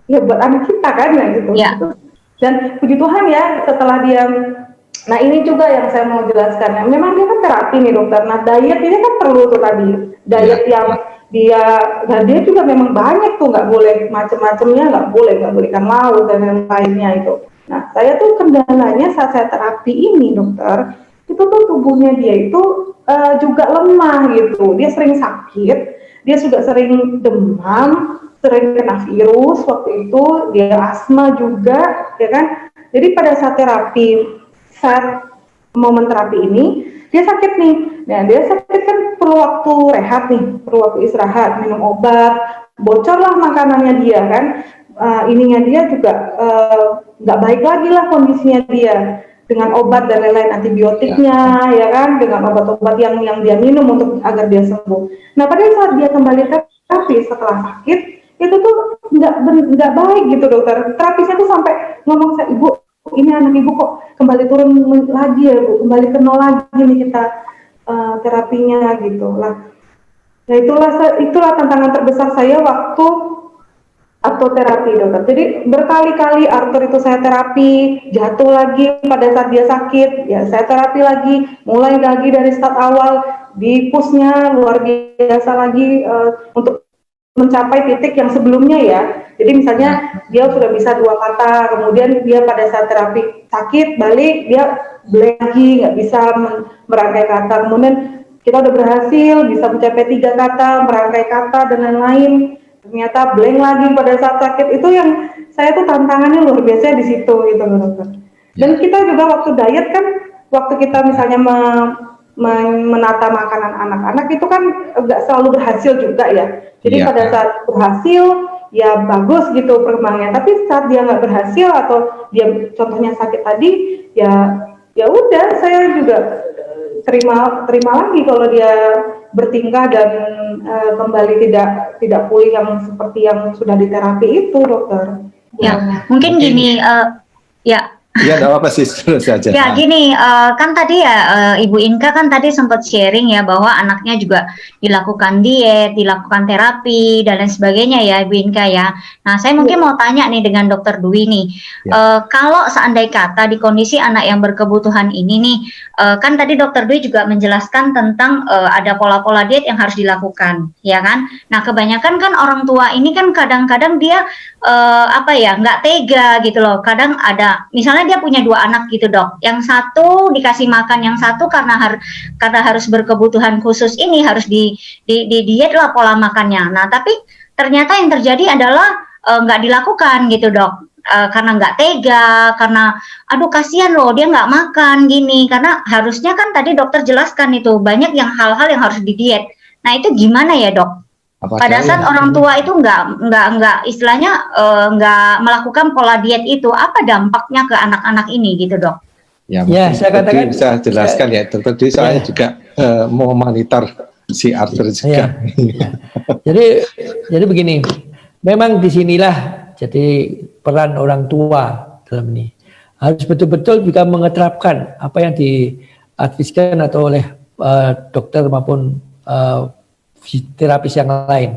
ya buat anak kita kan ya gitu. Dan puji Tuhan ya, setelah dia, nah ini juga yang saya mau jelaskan, memang dia kan terapi nih dokter. Nah diet ini kan perlu tuh tadi, diet yang dia juga memang banyak tuh, nggak boleh macam-macamnya, nggak boleh ikan laut dan yang lainnya itu. Nah, saya tuh kendalanya saat saya terapi ini dokter, itu tuh tubuhnya dia itu juga lemah gitu. Dia sering sakit, dia juga sering demam, sering kena virus waktu itu, dia asma juga, ya kan. Jadi pada saat terapi, saat momen terapi ini, dia sakit nih. Nah, dia sakit kan perlu waktu rehat nih, perlu waktu istirahat, minum obat, bocorlah makanannya dia kan. Ininya dia juga nggak baik lagi lah kondisinya dia, dengan obat dan lain-lain, antibiotiknya ya kan, dengan obat-obat yang dia minum untuk agar dia sembuh. Nah pada saat dia kembali terapi setelah sakit, itu tuh nggak baik gitu dokter. Terapisnya tuh sampai ngomong, saya ibu ini anak ibu kok kembali turun lagi ya bu, kembali ke nol lagi nih kita terapinya gitu lah. Nah itulah tantangan terbesar saya waktu atau terapi dokter. Jadi berkali-kali Arthur itu saya terapi, jatuh lagi pada saat dia sakit, ya saya terapi lagi, mulai lagi dari start awal, di pushnya luar biasa lagi untuk mencapai titik yang sebelumnya ya. Jadi misalnya dia sudah bisa 2 kata, kemudian dia pada saat terapi sakit balik dia blank lagi, nggak bisa merangkai kata, kemudian kita udah berhasil bisa mencapai 3 kata, merangkai kata dan lain-lain, ternyata blank lagi pada saat sakit. Itu yang saya tuh tantangannya luar biasa di situ gitu dokter. Dan kita juga waktu diet kan, waktu kita misalnya menata makanan anak-anak itu kan nggak selalu berhasil juga ya. Jadi Iya. pada saat berhasil ya bagus gitu perkembangannya. Tapi saat dia nggak berhasil atau dia contohnya sakit tadi, ya udah saya juga terima lagi kalau dia bertingkah dan kembali tidak pulih yang seperti yang sudah diterapi itu, dokter. Ya, mungkin gini, ya. Iya, enggak apa-apa sih, terus saja. Ya gini, kan tadi ya Ibu Inka kan tadi sempat sharing ya bahwa anaknya juga dilakukan diet, dilakukan terapi dan lain sebagainya ya Ibu Inka ya. Nah saya mungkin mau tanya nih dengan Dokter Dwi nih, kalau seandai kata di kondisi anak yang berkebutuhan ini nih, kan tadi Dokter Dwi juga menjelaskan tentang ada pola-pola diet yang harus dilakukan, ya kan? Nah kebanyakan kan orang tua ini kan kadang-kadang dia nggak tega gitu loh. Kadang ada misalnya dia punya 2 anak gitu dok, yang satu dikasih makan, yang satu karena harus berkebutuhan khusus ini harus di diet lah pola makannya. Nah tapi ternyata yang terjadi adalah nggak dilakukan gitu dok, karena nggak tega, karena aduh kasihan loh dia nggak makan gini, karena harusnya kan tadi dokter jelaskan itu banyak yang hal-hal yang harus di diet. Nah itu gimana ya dok? Pada saat orang tua itu nggak istilahnya nggak melakukan pola diet itu, apa dampaknya ke anak-anak ini gitu dok? Ya, saya katakan bisa jelaskan ya, Dokter Dwi soalnya juga mau monitor si Arthur juga. Jadi begini, memang disinilah jadi peran orang tua dalam ini harus betul-betul juga mengeterapkan apa yang diadviskan atau oleh dokter maupun terapis yang lain.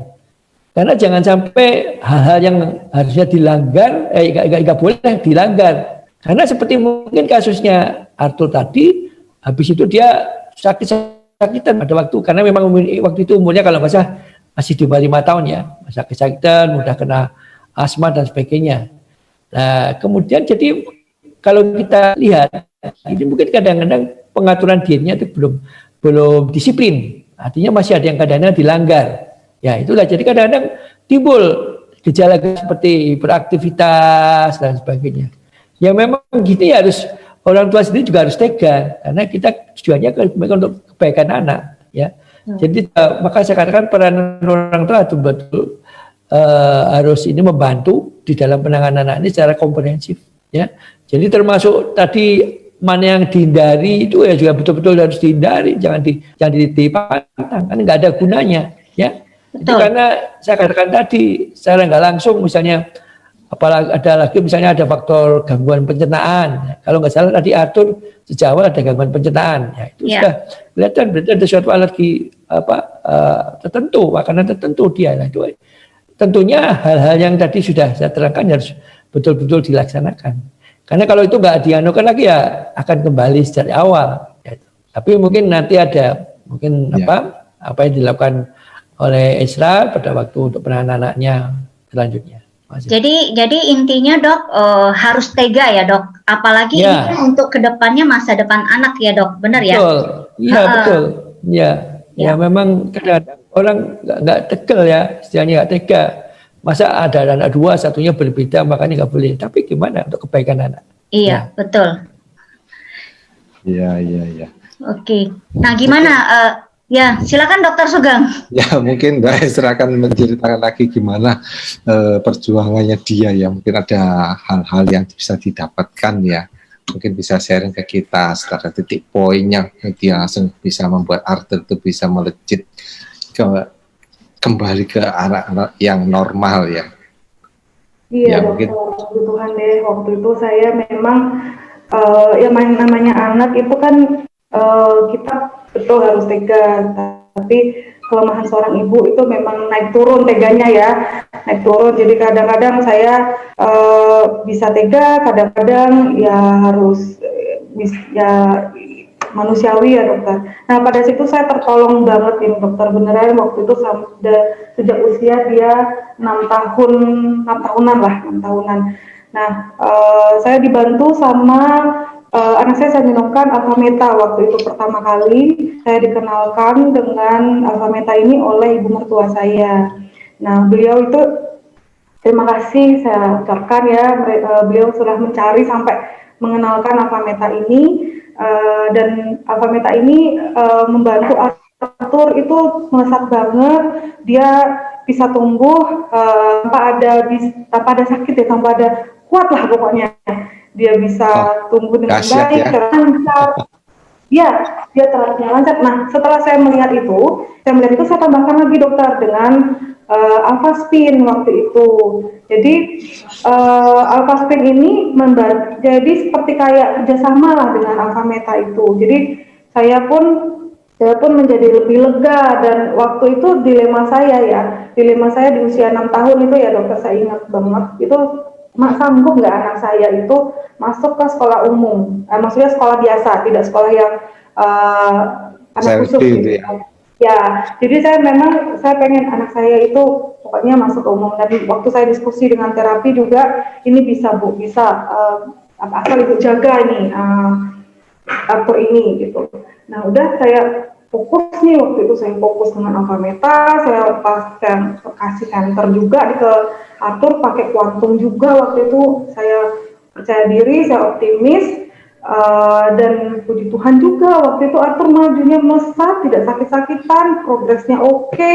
Karena jangan sampai hal-hal yang harusnya dilanggar, nggak boleh dilanggar. Karena seperti mungkin kasusnya Arthur tadi, habis itu dia sakit-sakitan pada waktu, karena memang waktu itu umurnya kalau nggak salah masih di bawah 5 tahun ya, masa kesakitan, mudah kena asma dan sebagainya. Nah kemudian jadi kalau kita lihat, ini mungkin kadang-kadang pengaturan dietnya itu belum disiplin. Artinya masih ada yang kadang-kadang dilanggar. Ya itulah, jadi kadang-kadang timbul gejala seperti beraktivitas dan sebagainya. Ya memang gitu ya, harus orang tua sendiri juga harus tega, karena kita tujuannya untuk kebaikan anak. Ya, jadi maka saya katakan peran orang tua itu betul harus ini membantu di dalam penanganan anak ini secara komprehensif. Ya, jadi termasuk tadi mana yang dihindari itu ya juga betul-betul harus dihindari, jangan dipantang, kan nggak ada gunanya, ya. Itu karena saya katakan tadi secara nggak langsung, misalnya apalagi ada lagi misalnya ada faktor gangguan pencernaan. Kalau nggak salah tadi Arthur sejak awal ada gangguan pencernaan, ya itu sudah kelihatan berarti ada suatu alergi tertentu, makanan tertentu dia. Nah, itu tentunya hal-hal yang tadi sudah saya terangkan harus betul-betul dilaksanakan. Karena kalau itu nggak dianukan lagi ya akan kembali sejak awal. Ya. Tapi mungkin nanti ada apa yang dilakukan oleh Esra pada waktu untuk penanganan anaknya selanjutnya. Jadi intinya dok harus tega ya dok. Apalagi ini kan untuk kedepannya masa depan anak ya dok, benar ya? Betul, iya betul. Ya memang kadang-kadang orang nggak tegel ya, istilahnya nggak tega. Masa ada anak 2, satunya berbeda, makanya nggak boleh. Tapi gimana untuk kebaikan anak? Iya, betul. Iya. Oke. Nah, gimana? Ya, silakan Dokter Sugeng. Ya, mungkin Mbak Esra akan menceritakan lagi gimana perjuangannya dia ya. Mungkin ada hal-hal yang bisa didapatkan ya. Mungkin bisa sharing ke kita secara titik poin yang dia langsung bisa membuat Arthur itu bisa melejit kembali ke anak-anak yang normal ya. Iya, mungkin Tuhan deh, waktu itu saya memang yang namanya anak itu kan kita betul harus tega, tapi kelemahan seorang ibu itu memang naik turun teganya ya, naik turun. Jadi kadang-kadang saya bisa tega, kadang-kadang ya harus manusiawi ya dokter. Nah pada situ saya tertolong banget ini dokter, beneran waktu itu sejak usia dia 6 tahunan. Nah saya dibantu sama anak saya minumkan Alfameta waktu itu pertama kali saya dikenalkan dengan Alfameta ini oleh ibu mertua saya. Nah beliau itu terima kasih saya ucapkan ya, beliau sudah mencari sampai mengenalkan Alfameta ini. dan Alfameta ini membantu Arthur itu melesat banget, dia bisa tumbuh tanpa ada sakit ya, tanpa ada, kuat lah pokoknya, dia bisa tumbuh dengan baik, lancar. Ya, dia terasnya lancar. Nah, setelah saya melihat itu, saya tambahkan lagi dokter dengan Alphaspin waktu itu. Jadi Alphaspin ini jadi seperti kayak kerjasama lah dengan Alfameta itu. Jadi saya pun menjadi lebih lega, dan waktu itu dilema saya di usia 6 tahun itu ya dokter, saya ingat banget itu, sanggup nggak anak saya itu masuk ke sekolah umum, maksudnya sekolah biasa, tidak sekolah yang anak khusus gitu. Ya, jadi saya pengen anak saya itu pokoknya masuk umum. Dan waktu saya diskusi dengan terapi juga, ini bisa Bu, asal Ibu jaga ini Arthur ini gitu. Nah, udah saya fokus nih waktu itu, saya fokus dengan Alfameta, saya kasih center juga ke Arthur, pakai kuantum juga waktu itu. Saya percaya diri, saya optimis, dan puji Tuhan juga waktu itu Arthur majunya melesat, tidak sakit-sakitan, progresnya oke.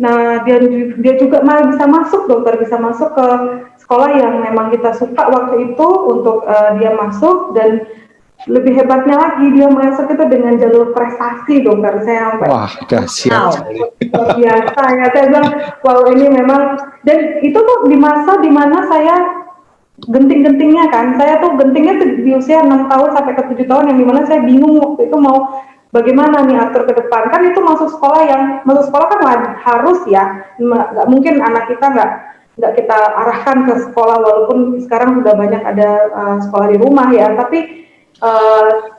Nah, dia juga malah bisa masuk dokter, bisa masuk ke sekolah yang memang kita suka waktu itu untuk dia masuk. Dan lebih hebatnya lagi, dia masuk itu dengan jalur prestasi dokter. Saya sampai, wah, dahsyat biasa ya, saya bilang wow, ini memang. Dan itu tuh di masa dimana saya genting-gentingnya kan, saya tuh gentingnya tuh di usia 6 tahun sampai ke 7 tahun, yang dimana saya bingung waktu itu mau bagaimana nih Arthur ke depan. Kan itu masuk sekolah kan harus ya, nggak mungkin anak kita nggak kita arahkan ke sekolah, walaupun sekarang sudah banyak ada sekolah di rumah ya, tapi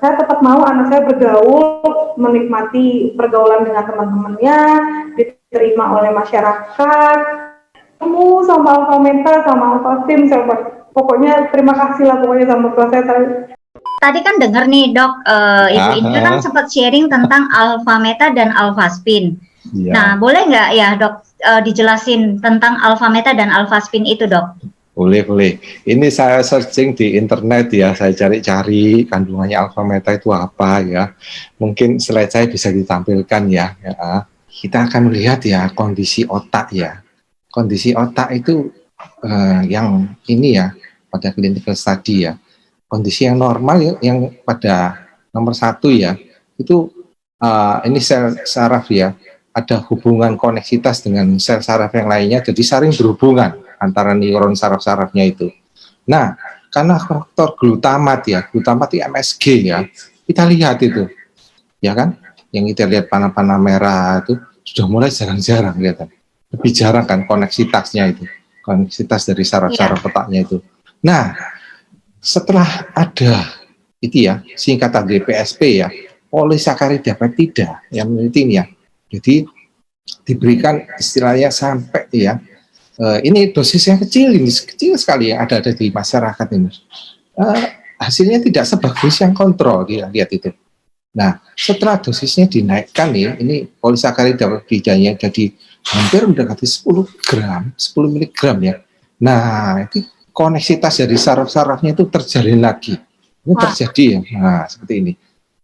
saya tetap mau anak saya bergaul, menikmati pergaulan dengan teman-temannya, diterima oleh masyarakat, kamu sama Alfameta, sama Alphaspin, pokoknya terima kasih lah pokoknya sama proses saya. Tadi kan dengar nih dok, Ibu Indra kan sempat sharing tentang Alfameta dan Alphaspin. ya. Nah, boleh nggak ya dok dijelasin tentang Alfameta dan Alphaspin itu dok? Boleh. Ini saya searching di internet ya, saya cari-cari kandungannya Alfameta itu apa ya. Mungkin slide saya bisa ditampilkan ya. Kita akan melihat ya kondisi otak ya. Kondisi otak itu yang ini ya, pada clinical study ya, kondisi yang normal yang pada nomor 1 ya, itu ini sel saraf ya, ada hubungan koneksitas dengan sel saraf yang lainnya, jadi saling berhubungan antara neuron saraf-sarafnya itu. Nah, karena faktor glutamat ya, glutamat itu MSG ya, kita lihat itu, ya kan, yang kita lihat panah-panah merah itu sudah mulai jarang-jarang kelihatan, lebih jarang kan koneksitasnya itu. Koneksitas dari saraf-saraf otaknya itu. Nah, setelah ada itu ya, singkatan dari PSP ya, polisakarida peptida yang meneliti ini ya. Jadi diberikan istilahnya sampai ya, ini dosisnya kecil, ini kecil sekali ya, ada di masyarakat ini. Hasilnya tidak sebagus yang kontrol, lihat itu. Nah, setelah dosisnya dinaikkan nih, ini polisakarida peptidanya jadi hampir mendekati 10 mg ya. Nah, itu koneksitas dari saraf-sarafnya itu terjalin lagi. Ini terjadi ya. Nah, seperti ini.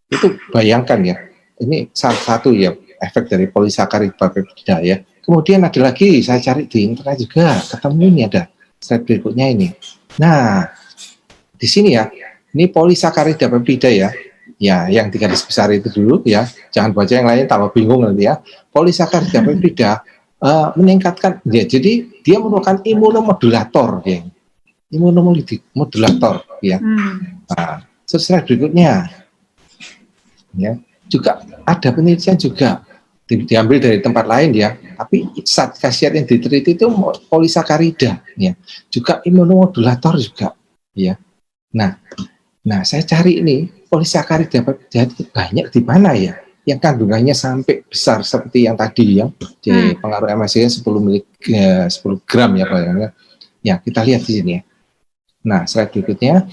Itu bayangkan ya. Ini salah satu ya efek dari polisakarida peptida ya. Kemudian ada lagi, saya cari di internet juga, ketemu ini ada slide berikutnya ini. Nah, di sini ya, ini polisakarida peptida ya. Ya, yang 3 garis besar itu dulu ya. Jangan baca yang lain tambah bingung nanti ya. Polisakarida peptida meningkatkan ya. Jadi dia merupakan imunomodulator ya. Imunomodulator ya. Nah, slide berikutnya. Ya, juga ada penelitian juga diambil dari tempat lain ya. Tapi zat khasiat yang diteliti itu polisakarida ya. Juga imunomodulator juga ya. Nah, saya cari ini polisakarida peptida banyak di mana ya, yang kandungannya sampai besar seperti yang tadi yang di pengaruh MSG 10 gram ya Pak ya. Ya, kita lihat di sini ya. Nah, slide berikutnya.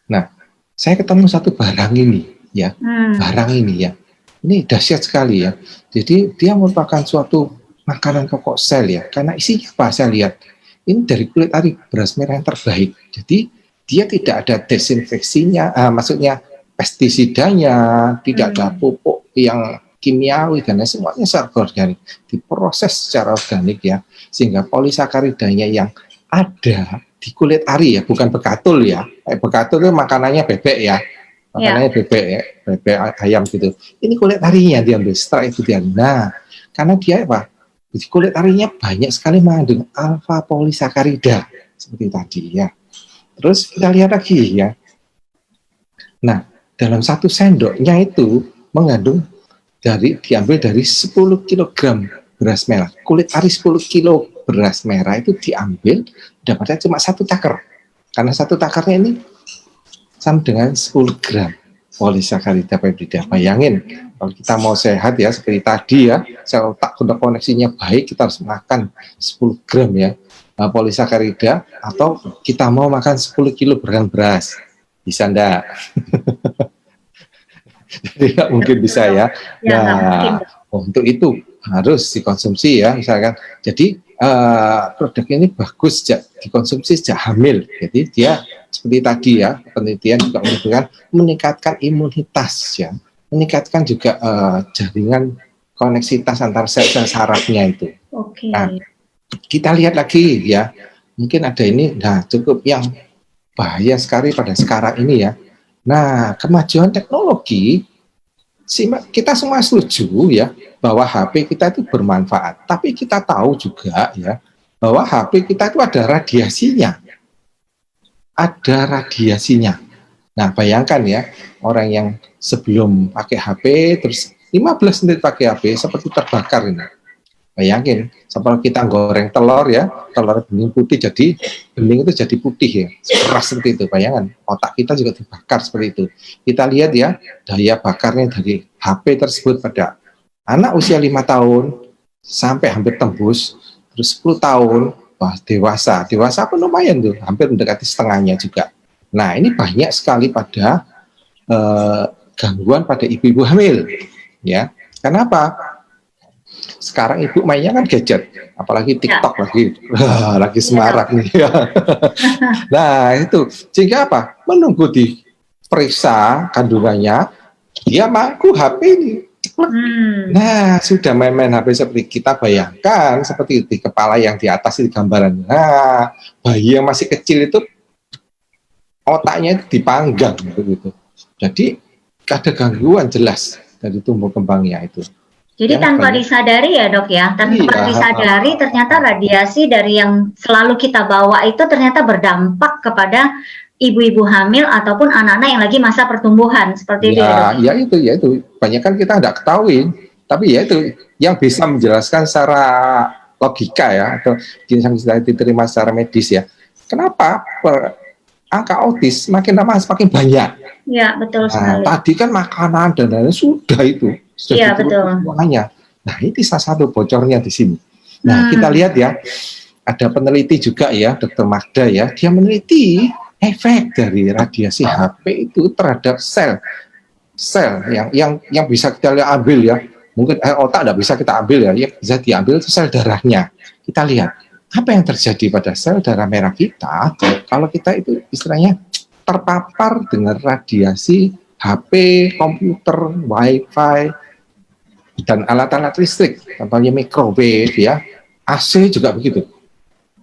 Nah, saya ketemu satu barang ini ya. Barang ini ya. Ini dahsyat sekali ya. Jadi dia merupakan suatu makanan pokok sel ya. Karena isinya apa saya lihat. Ini dari kulit ari beras merah yang terbaik. Jadi dia tidak ada desinfeksinya, maksudnya pestisidanya, tidak ada pupuk yang kimiawi dan semuanya secara organik, diproses secara organik ya, sehingga polisakaridanya yang ada di kulit ari ya, bukan bekatul ya. Bekatul itu makanannya bebek ya, makanannya bebek ya, bebek ayam gitu. Ini kulit arinya diambil, setelah itu dia. Nah, karena dia apa? Di kulit arinya banyak sekali mengandung alfa polisakarida seperti tadi ya. Terus kita lihat lagi ya. Nah, dalam 1 sendoknya itu mengandung diambil dari 10 kg beras merah. Kulit ari 10 kg beras merah itu diambil dapatnya cuma 1 takar. Karena 1 takarnya ini sama dengan 10 gram polisakarida peptida. Bayangin kalau kita mau sehat ya seperti tadi ya, sel otak koneksinya baik, kita harus makan 10 gram ya polisakarida, atau kita mau makan 10 kg beras. Bisa enggak? Jadi nggak mungkin bisa ya. Nah, untuk itu harus dikonsumsi ya, misalkan. Jadi produk ini bagus dikonsumsi sejak hamil. Jadi dia seperti tadi ya, penelitian juga menunjukkan meningkatkan imunitas ya, meningkatkan juga jaringan koneksitas antar sel-sel sarafnya itu. Nah, kita lihat lagi ya, mungkin ada ini, nah cukup yang bahaya sekali pada sekarang ini ya. Nah, kemajuan teknologi, kita semua setuju ya bahwa HP kita itu bermanfaat. Tapi kita tahu juga ya bahwa HP kita itu ada radiasinya. Ada radiasinya. Nah, bayangkan ya, orang yang sebelum pakai HP, terus 15 menit pakai HP, seperti terbakar ini. Bayangin, seperti kita goreng telur ya, telur bening putih, jadi bening itu jadi putih ya, keras seperti itu. Bayangkan, otak kita juga dibakar seperti itu. Kita lihat ya, daya bakarnya dari HP tersebut pada anak usia 5 tahun, sampai hampir tembus, terus 10 tahun, wah dewasa pun lumayan tuh, hampir mendekati setengahnya juga. Nah, ini banyak sekali pada gangguan pada ibu-ibu hamil, ya. Kenapa? Sekarang ibu mainnya kan gadget, apalagi TikTok lagi semarak nih. Nah itu, sehingga apa? Menunggu diperiksa kandungannya, dia mampu HP ini. Nah, sudah main-main HP seperti kita bayangkan, seperti di kepala yang di atas di gambaran. Nah, bayi yang masih kecil itu otaknya itu dipanggang begitu. Jadi ada gangguan jelas dari tumbuh kembangnya itu. Jadi ya, tanpa disadari ya dok ya, tanpa disadari ternyata radiasi dari yang selalu kita bawa itu ternyata berdampak kepada ibu-ibu hamil ataupun anak-anak yang lagi masa pertumbuhan seperti itu ya dok? Ya itu, banyak kan kita tidak ketahui, tapi ya itu yang bisa menjelaskan secara logika ya, atau yang bisa diterima secara medis ya. Kenapa angka autis makin lama semakin banyak? Ya betul sekali. Tadi kan makanan dan lain-lain sudah itu. Iya betul. Semuanya. Nah ini salah satu bocornya di sini. Nah kita lihat ya, ada peneliti juga ya, Dr. Magda ya, dia meneliti efek dari radiasi HP itu terhadap sel yang bisa kita ambil ya. Mungkin otak tidak bisa kita ambil ya, yang bisa diambil itu sel darahnya. Kita lihat apa yang terjadi pada sel darah merah kita kalau kita itu istilahnya terpapar dengan radiasi HP, komputer, wifi, dan alat-alat listrik, contohnya microwave ya, AC juga begitu.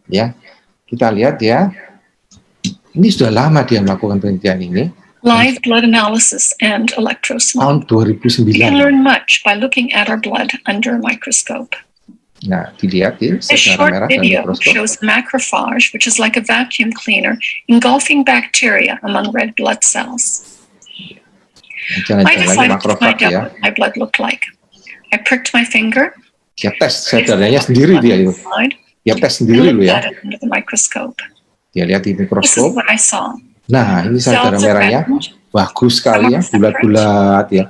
Ya, kita lihat ya, ini sudah lama dia melakukan penelitian ini. Live blood analysis and electrosmog. Tahun 2009. We can learn much by looking at our blood under a microscope. Nah, dilihat ya, a short video shows macrophage, which is like a vacuum cleaner, engulfing bacteria among red blood cells. I decided to find out what my blood looked like. I pricked my finger. Dia tes saudaranya sendiri dia itu. Dia tes sendiri loh ya. Dia lihat di mikroskop. Nah, ini saudara merahnya bagus sekali ya, bulat-bulat ya.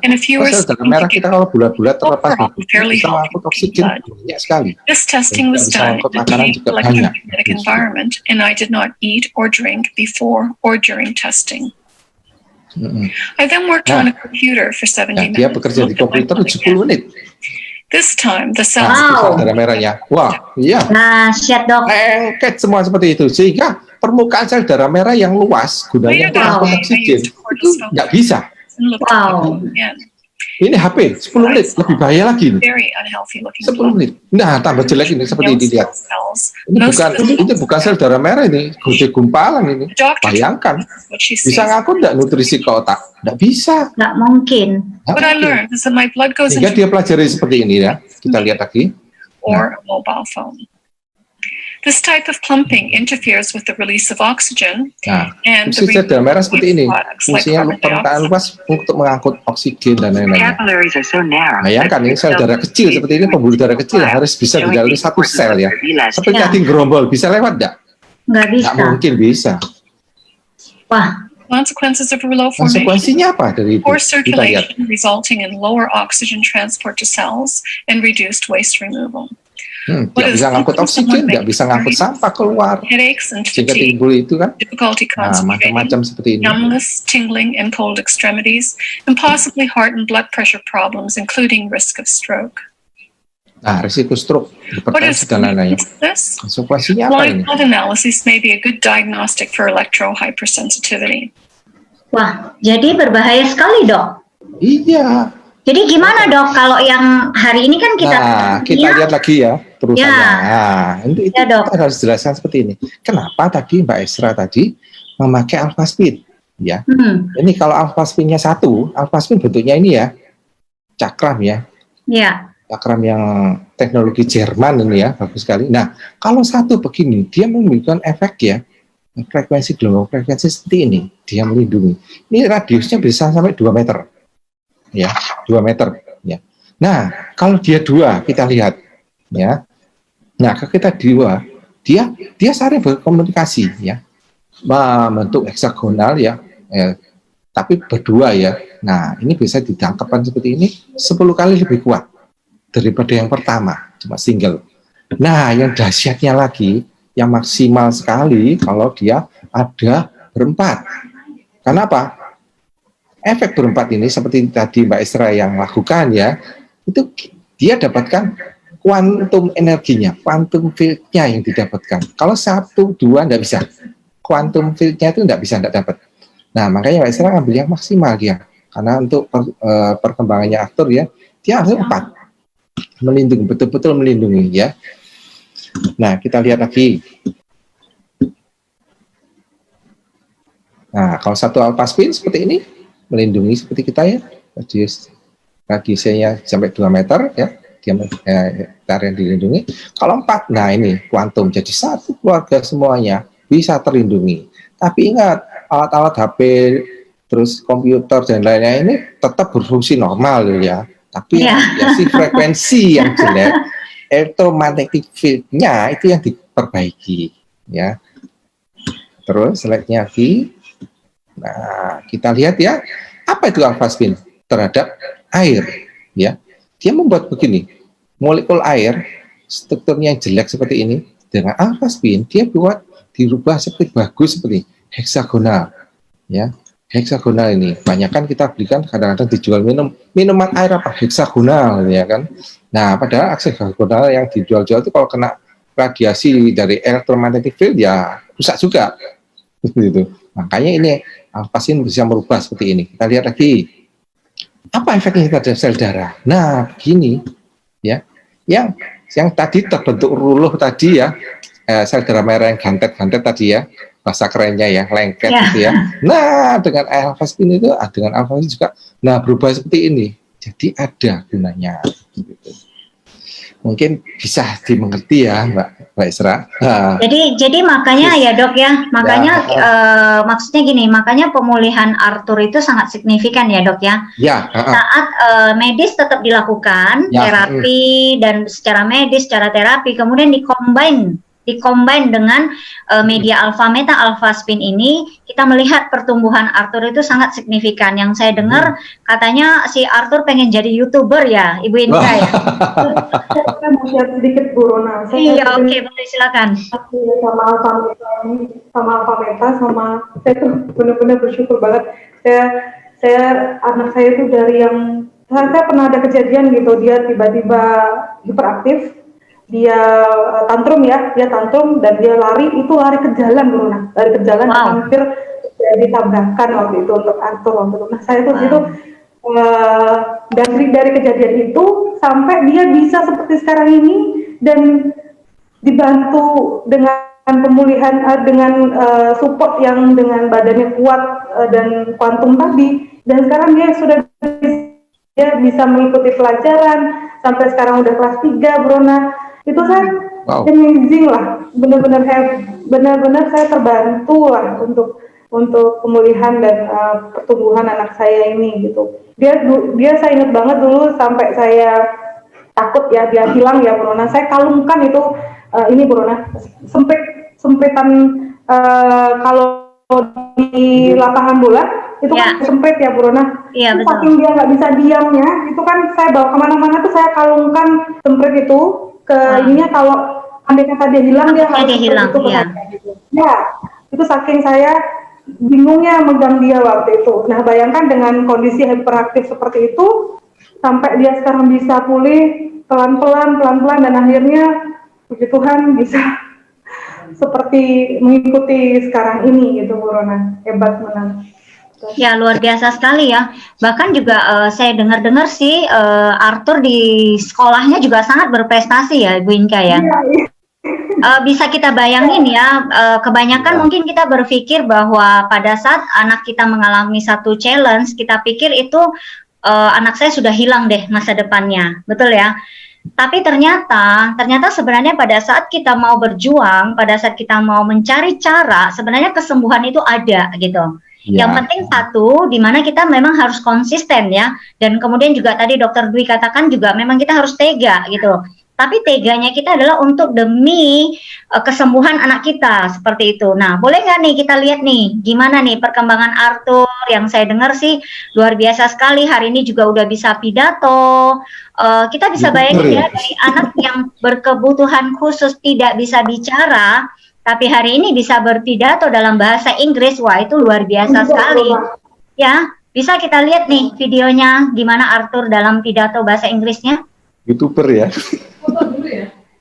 Saudara merah kita kalau bulat-bulat terlepas bisa mengangkut oksigen banyak sekali. This testing was done in a electromagnetic environment, and I did not eat or drink before or during testing. I then worked on a computer for 70 minutes. Dia bekerja di komputer 70 menit. This time the cells saudara merahnya. Wah, iya. Nah, shit dok. Lengket semua seperti itu. Sehingga permukaan sel darah merah yang luas gunanya untuk angkut oksigen itu nggak bisa. Wow. Ini HP 10 menit lebih bahaya lagi nih. 10 menit. Nah, tambah jelek ini seperti ini lihat. Ini bukan sel darah merah ini, gede gumpalan ini. Bayangkan bisa ngangkut nggak nutrisi ke otak? Nggak bisa. Nggak mungkin. Sehingga dia pelajari seperti ini ya. Kita lihat lagi. Or a mobile phone. This type of pumping interferes with the release of oxygen and the sel darah merah seperti ini. Fungsinya permukaan luas untuk mengangkut oksigen dan lain-lain. Bayangkan ini sel darah kecil seperti ini, pembuluh darah kecil harus bisa dilalui satu sel ya. Seperti cacing gerombol, bisa lewat nggak? Nggak bisa. Nggak mungkin bisa. Wah. Consequences of rouleau formation. Konsekuensinya apa dari itu? Poor circulation resulting in lower oxygen transport to cells and reduced waste removal. Nggak bisa ngangkut oksigen, nggak bisa ngangkut sampah keluar. Sehingga timbul itu kan, macam-macam seperti ini. Numbness, tingling, and cold extremities, and possibly heart and blood pressure problems, including risk of stroke. Nah, risiko stroke, hipertensi dan lain-lain. Konsekuensinya apa ini? Blood analysis may be a good diagnostic for electrohypersensitivity. Wah, jadi berbahaya sekali, Dok. Iya. Jadi gimana, Dok, kalau yang hari ini kan kita lihat lagi ya terusannya. Nah, itu kita harus jelaskan seperti ini. Kenapa tadi Mbak Esra tadi memakai alfaspin? Ya, ini kalau alfaspinnya satu, alfaspin bentuknya ini ya, cakram ya. Ya. Cakram yang teknologi Jerman ini ya, bagus sekali. Nah, kalau satu begini, dia memberikan efek ya, frekuensi gelombang frekuensi seperti ini, dia melindungi. Ini radiusnya bisa sampai 2 meter. Ya, 2 meter ya. Nah, kalau dia 2 kita lihat ya. Nah, kalau kita 2, dia saling berkomunikasi ya. Membentuk heksagonal ya, tapi berdua ya. Nah, ini bisa ditangkapkan seperti ini 10 kali lebih kuat daripada yang pertama, cuma single. Nah, yang dahsyatnya lagi, yang maksimal sekali kalau dia ada berempat. Kenapa? Efek berempat ini seperti tadi Mbak Esra yang lakukan ya, itu dia dapatkan kuantum energinya, kuantum field-nya yang didapatkan. Kalau 1, 2 nggak bisa, kuantum field-nya itu nggak bisa, nggak dapat. Nah, makanya Mbak Esra ambil yang maksimal dia, karena untuk perkembangannya aktor ya, dia harus 4, melindungi, betul-betul melindungi ya. Nah, kita lihat lagi. Nah, kalau satu alpha spin seperti ini, melindungi seperti kita ya, radiusnya sampai 2 meter ya, area yang dilindungi. Kalau 4, nah ini kuantum, jadi satu keluarga semuanya bisa terlindungi. Tapi ingat, alat-alat HP, terus komputer dan lainnya ini tetap berfungsi normal ya. Tapi ya si frekuensi yang jelek, electromagnetic field-nya itu yang diperbaiki ya. Terus slide-nya lagi. Nah, kita lihat ya, apa itu alpha spin terhadap air ya. Dia membuat begini, molekul air strukturnya yang jelek seperti ini, dengan alpha spin dia buat dirubah seperti bagus seperti heksagonal ya. Heksagonal ini banyak kan kita belikan, kadang-kadang dijual minuman air apa heksagonal ya kan. Nah, padahal heksagonal yang dijual-jual itu kalau kena radiasi dari electromagnetic field ya rusak juga gitu. Makanya ini alpha spin bisa merubah seperti ini. Kita lihat lagi apa efeknya terhadap sel darah. Nah, begini ya, yang tadi terbentuk ruluh tadi ya, sel darah merah yang gantet-gantet tadi ya, bahasa kerennya ya, lengket gitu ya. Nah, dengan alpha spin itu, dengan alpha spin juga, nah berubah seperti ini. Jadi ada gunanya. Gitu. Mungkin bisa dimengerti ya, Mbak Esra. Jadi makanya ya Dok ya, makanya maksudnya gini, makanya pemulihan Arthur itu sangat signifikan ya Dok ya. Saat medis tetap dilakukan, terapi dan secara medis, secara terapi, kemudian dikombin dengan media alpha meta alpha spin ini, kita melihat pertumbuhan Arthur itu sangat signifikan. Yang saya dengar katanya si Arthur pengen jadi YouTuber ya, Ibu Indra ya. Saya mau share sedikit Bu Rona. Iya, oke, boleh silakan. Sama alpha meta, saya tuh benar-benar bersyukur banget. Saya anak saya itu dari yang saya pernah ada kejadian gitu, dia tiba-tiba hiperaktif. dia tantrum ya, dia tantrum dan dia lari ke jalan, Bruna, lari ke jalan dan hampir ditabrakan waktu itu untuk Arthur waktu itu. Nah saya tuh itu dari kejadian itu sampai dia bisa seperti sekarang ini dan dibantu dengan pemulihan dengan support yang dengan badannya kuat dan kuantum tadi, dan sekarang dia bisa mengikuti pelajaran sampai sekarang udah kelas 3, Bruna. Itu saya amazing lah, benar-benar saya terbantu lah untuk pemulihan dan pertumbuhan anak saya ini gitu. Dia saya ingat banget dulu sampai saya takut ya dia hilang ya, Bruna. Saya kalungkan itu ini, Bruna, sempitan kalau di lapangan bola itu kan sempit ya, Bruna. Iya, betul. Saking dia nggak bisa diamnya, itu kan saya bawa kemana-mana tuh saya kalungkan sempit itu ke ininya, kalau andai kata dia hilang dia harus hilang, itu gitu. Ya, itu saking saya bingungnya megang dia waktu itu. Nah bayangkan dengan kondisi hiperaktif seperti itu sampai dia sekarang bisa pulih pelan-pelan dan akhirnya puji Tuhan bisa seperti mengikuti sekarang ini gitu, Bu Rona. Hebat benar. Ya, luar biasa sekali ya. Bahkan juga saya dengar-dengar sih Arthur di sekolahnya juga sangat berprestasi ya, Ibu Inka ya. Bisa kita bayangin ya, kebanyakan mungkin kita berpikir bahwa pada saat anak kita mengalami satu challenge, kita pikir itu anak saya sudah hilang deh masa depannya, betul ya? Tapi ternyata sebenarnya pada saat kita mau berjuang, pada saat kita mau mencari cara, sebenarnya kesembuhan itu ada gitu. Ya. Yang penting satu, di mana kita memang harus konsisten ya, dan kemudian juga tadi Dokter Dwi katakan juga memang kita harus tega gitu. Tapi teganya kita adalah untuk demi kesembuhan anak kita seperti itu. Nah, boleh nggak nih kita lihat nih gimana nih perkembangan Arthur? Yang saya dengar sih luar biasa sekali. Hari ini juga udah bisa pidato. Kita bisa bayangin ya, dari anak yang berkebutuhan khusus tidak bisa bicara, tapi hari ini bisa berpidato dalam bahasa Inggris. Wah, itu luar biasa sekali. Ya, bisa kita lihat nih videonya gimana Arthur dalam pidato bahasa Inggrisnya. YouTuber ya.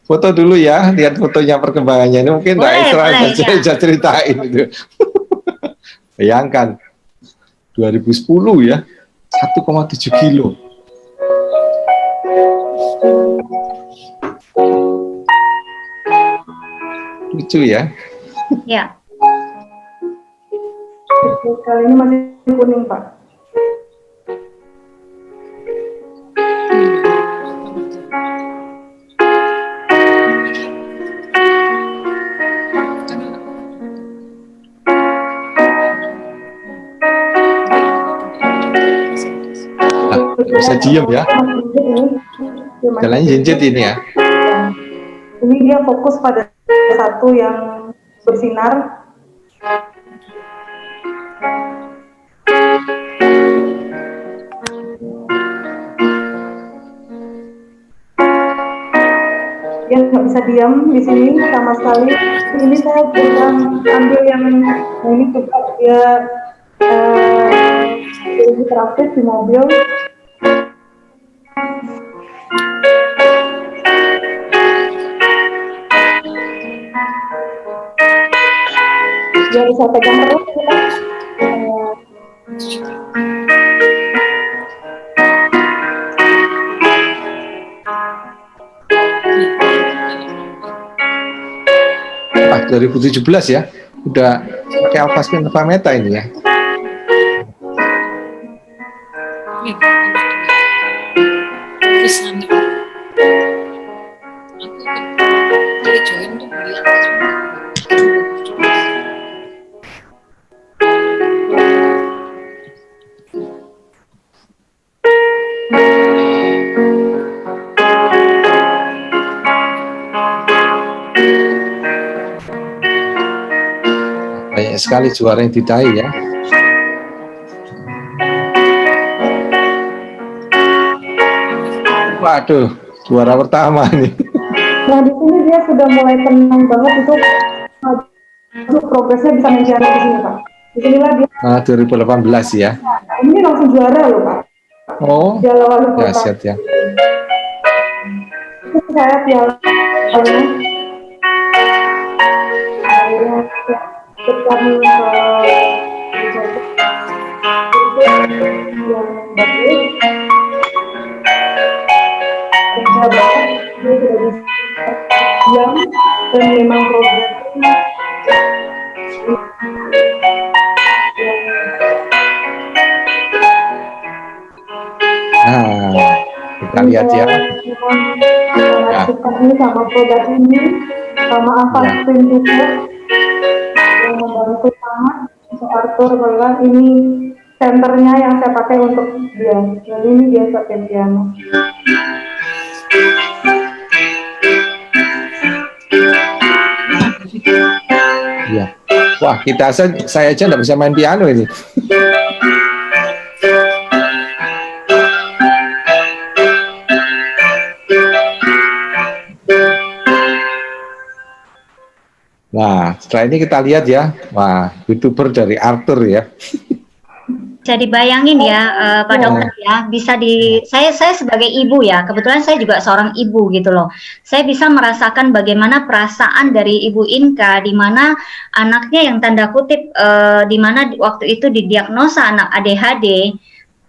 Foto dulu ya, lihat fotonya perkembangannya. Ini mungkin Mbak Esra bisa ceritain itu. Bayangkan 2010 ya, 1,7 kilo. Lucu ya. Ya. Kali ini masih kuning, Pak. Bisa diem ya. Jalannya jinjit ini ya. Ini dia fokus pada satu yang bersinar. Dia nggak bisa diam di sini sama sekali. Ini saya berusaha ambil yang ini coba dia interaktif di mobil. Dia bisa pegang terus ya. Ah, 2017 ya, udah pakai Alphaspin Meta ini ya. Banyak sekali juara yang diraih ya. Waduh, juara pertama nih. Nah di sini dia sudah mulai tenang banget itu progresnya bisa menjadi di sini, Pak. Di sinilah dia. 2018 ya. Ini langsung juara loh, Pak. Oh, dahsyat ya. Itu saya piala dan memang progresnya kita lihat ya. Ini sama produk ini, sama Avastin juga yang membantu sangat untuk Arthur, bahwa ini senternya yang saya pakai untuk dia, dan ini biasa piano. Iya. Wah, saya aja nggak bisa main piano ini. Nah, setelah ini kita lihat ya. Wah, YouTuber dari Arthur ya. Bisa dibayangin ya, Pak Dokter ya, bisa saya sebagai ibu ya, kebetulan saya juga seorang ibu gitu loh. Saya bisa merasakan bagaimana perasaan dari Ibu Inka, di mana anaknya yang tanda kutip, di mana waktu itu didiagnosa anak ADHD.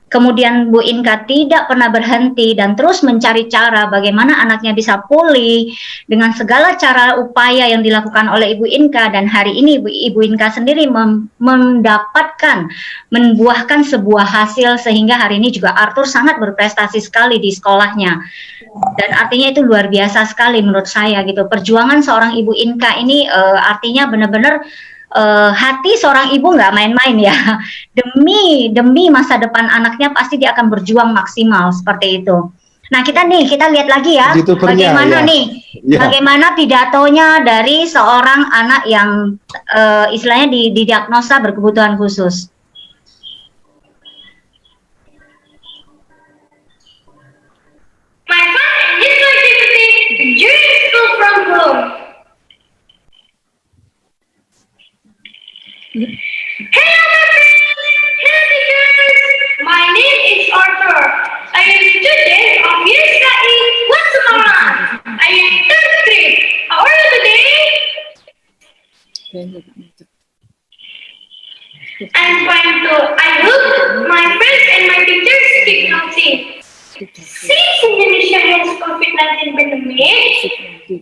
Kemudian Bu Inka tidak pernah berhenti dan terus mencari cara bagaimana anaknya bisa pulih dengan segala cara upaya yang dilakukan oleh Ibu Inka, dan hari ini Ibu Inka sendiri membuahkan sebuah hasil sehingga hari ini juga Arthur sangat berprestasi sekali di sekolahnya. Dan artinya itu luar biasa sekali menurut saya gitu. Perjuangan seorang Ibu Inka ini artinya benar-benar hati seorang ibu nggak main-main ya. Demi masa depan anaknya pasti dia akan berjuang maksimal seperti itu. Nah kita lihat lagi ya bagaimana bagaimana pidatonya dari seorang anak yang istilahnya didiagnosa berkebutuhan khusus. My fun and useful activity during school from home. Hello my friends, hello teachers, my name is Arthur. I am a student of USKI Guatemala. I am third grade. How are you today? I'm fine too. I hope my friends and my teachers keep healthy. Since Indonesia has COVID-19 pandemic,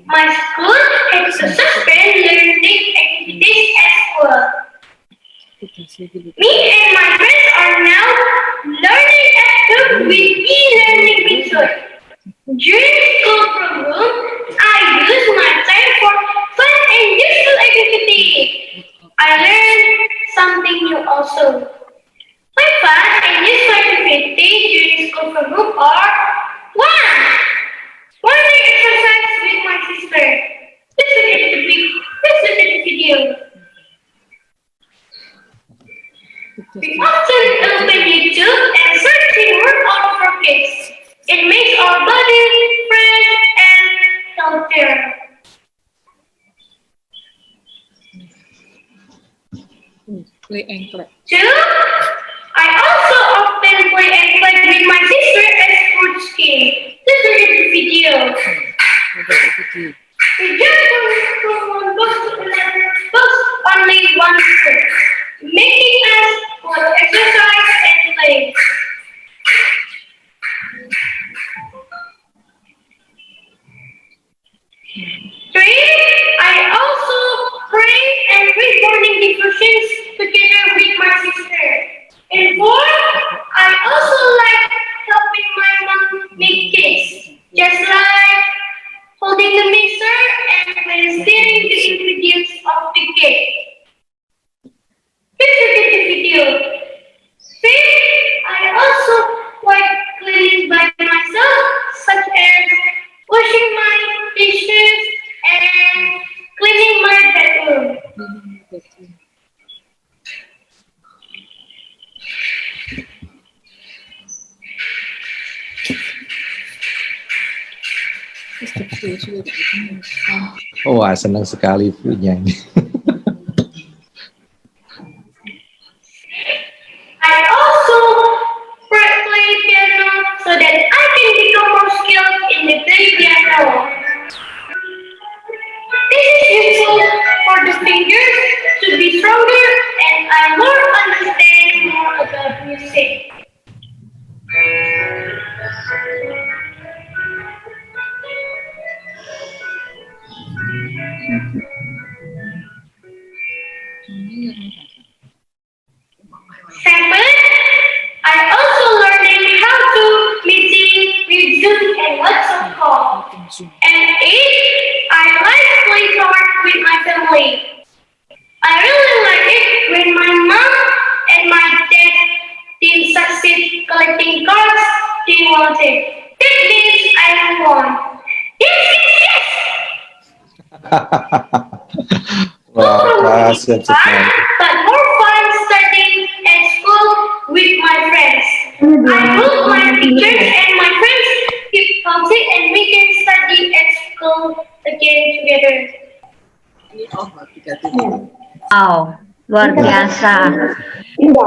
my school had to suspend learning activities at school. Me and my friends are now learning at home with e-learning method. During school from home, I use my time for fun and useful activity. I learned something new also. My fun and useful activity during school from home are 1. Morning exercise with my sister. Listen to the video. We often open YouTube and search in workout for kids. It makes our body fresh and healthier. 2. I also often play and play with my sister at sports game. Listen to the video. We jump from one bus to another bus only one step, making us both exercise and play. 3. I also pray and read morning devotions together with my sister. And 4. I also like helping my mom make cakes, just like holding the mixer and stirring the ingredients of the cake. Please look at the video. 5. I also like cleaning by myself, such as washing my dishes and cleaning my bedroom. Wah, senang sekali punya ini. I also play piano so that I can become more skilled in the play piano. Seven, I also learning how to meeting with Zoom and WhatsApp call. And eight, I like playing cards with my family. I really like it when my mom and my dad didn't succeed collecting cards they wanted. That means I won. Yes, yes, yes! Wah, siap sekali. But more fun studying at school with my friends. I hope my teachers and my friends keep healthy and we can study at school again together. Wow, luar biasa. Iya,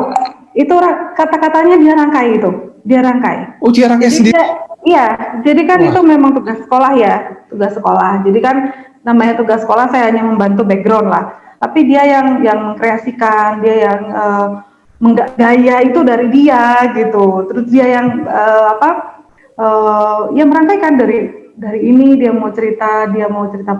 itu kata-katanya dia rangkai itu, dia rangkai. Oh, dia rangkai sendiri. Iya, jadi kan itu memang tugas sekolah ya, tugas sekolah. Jadi kan namanya tugas sekolah, saya hanya membantu background lah. Tapi dia yang mengkreasikan, dia yang gaya itu dari dia gitu. Terus dia yang ya merangkaikan dari ini dia mau cerita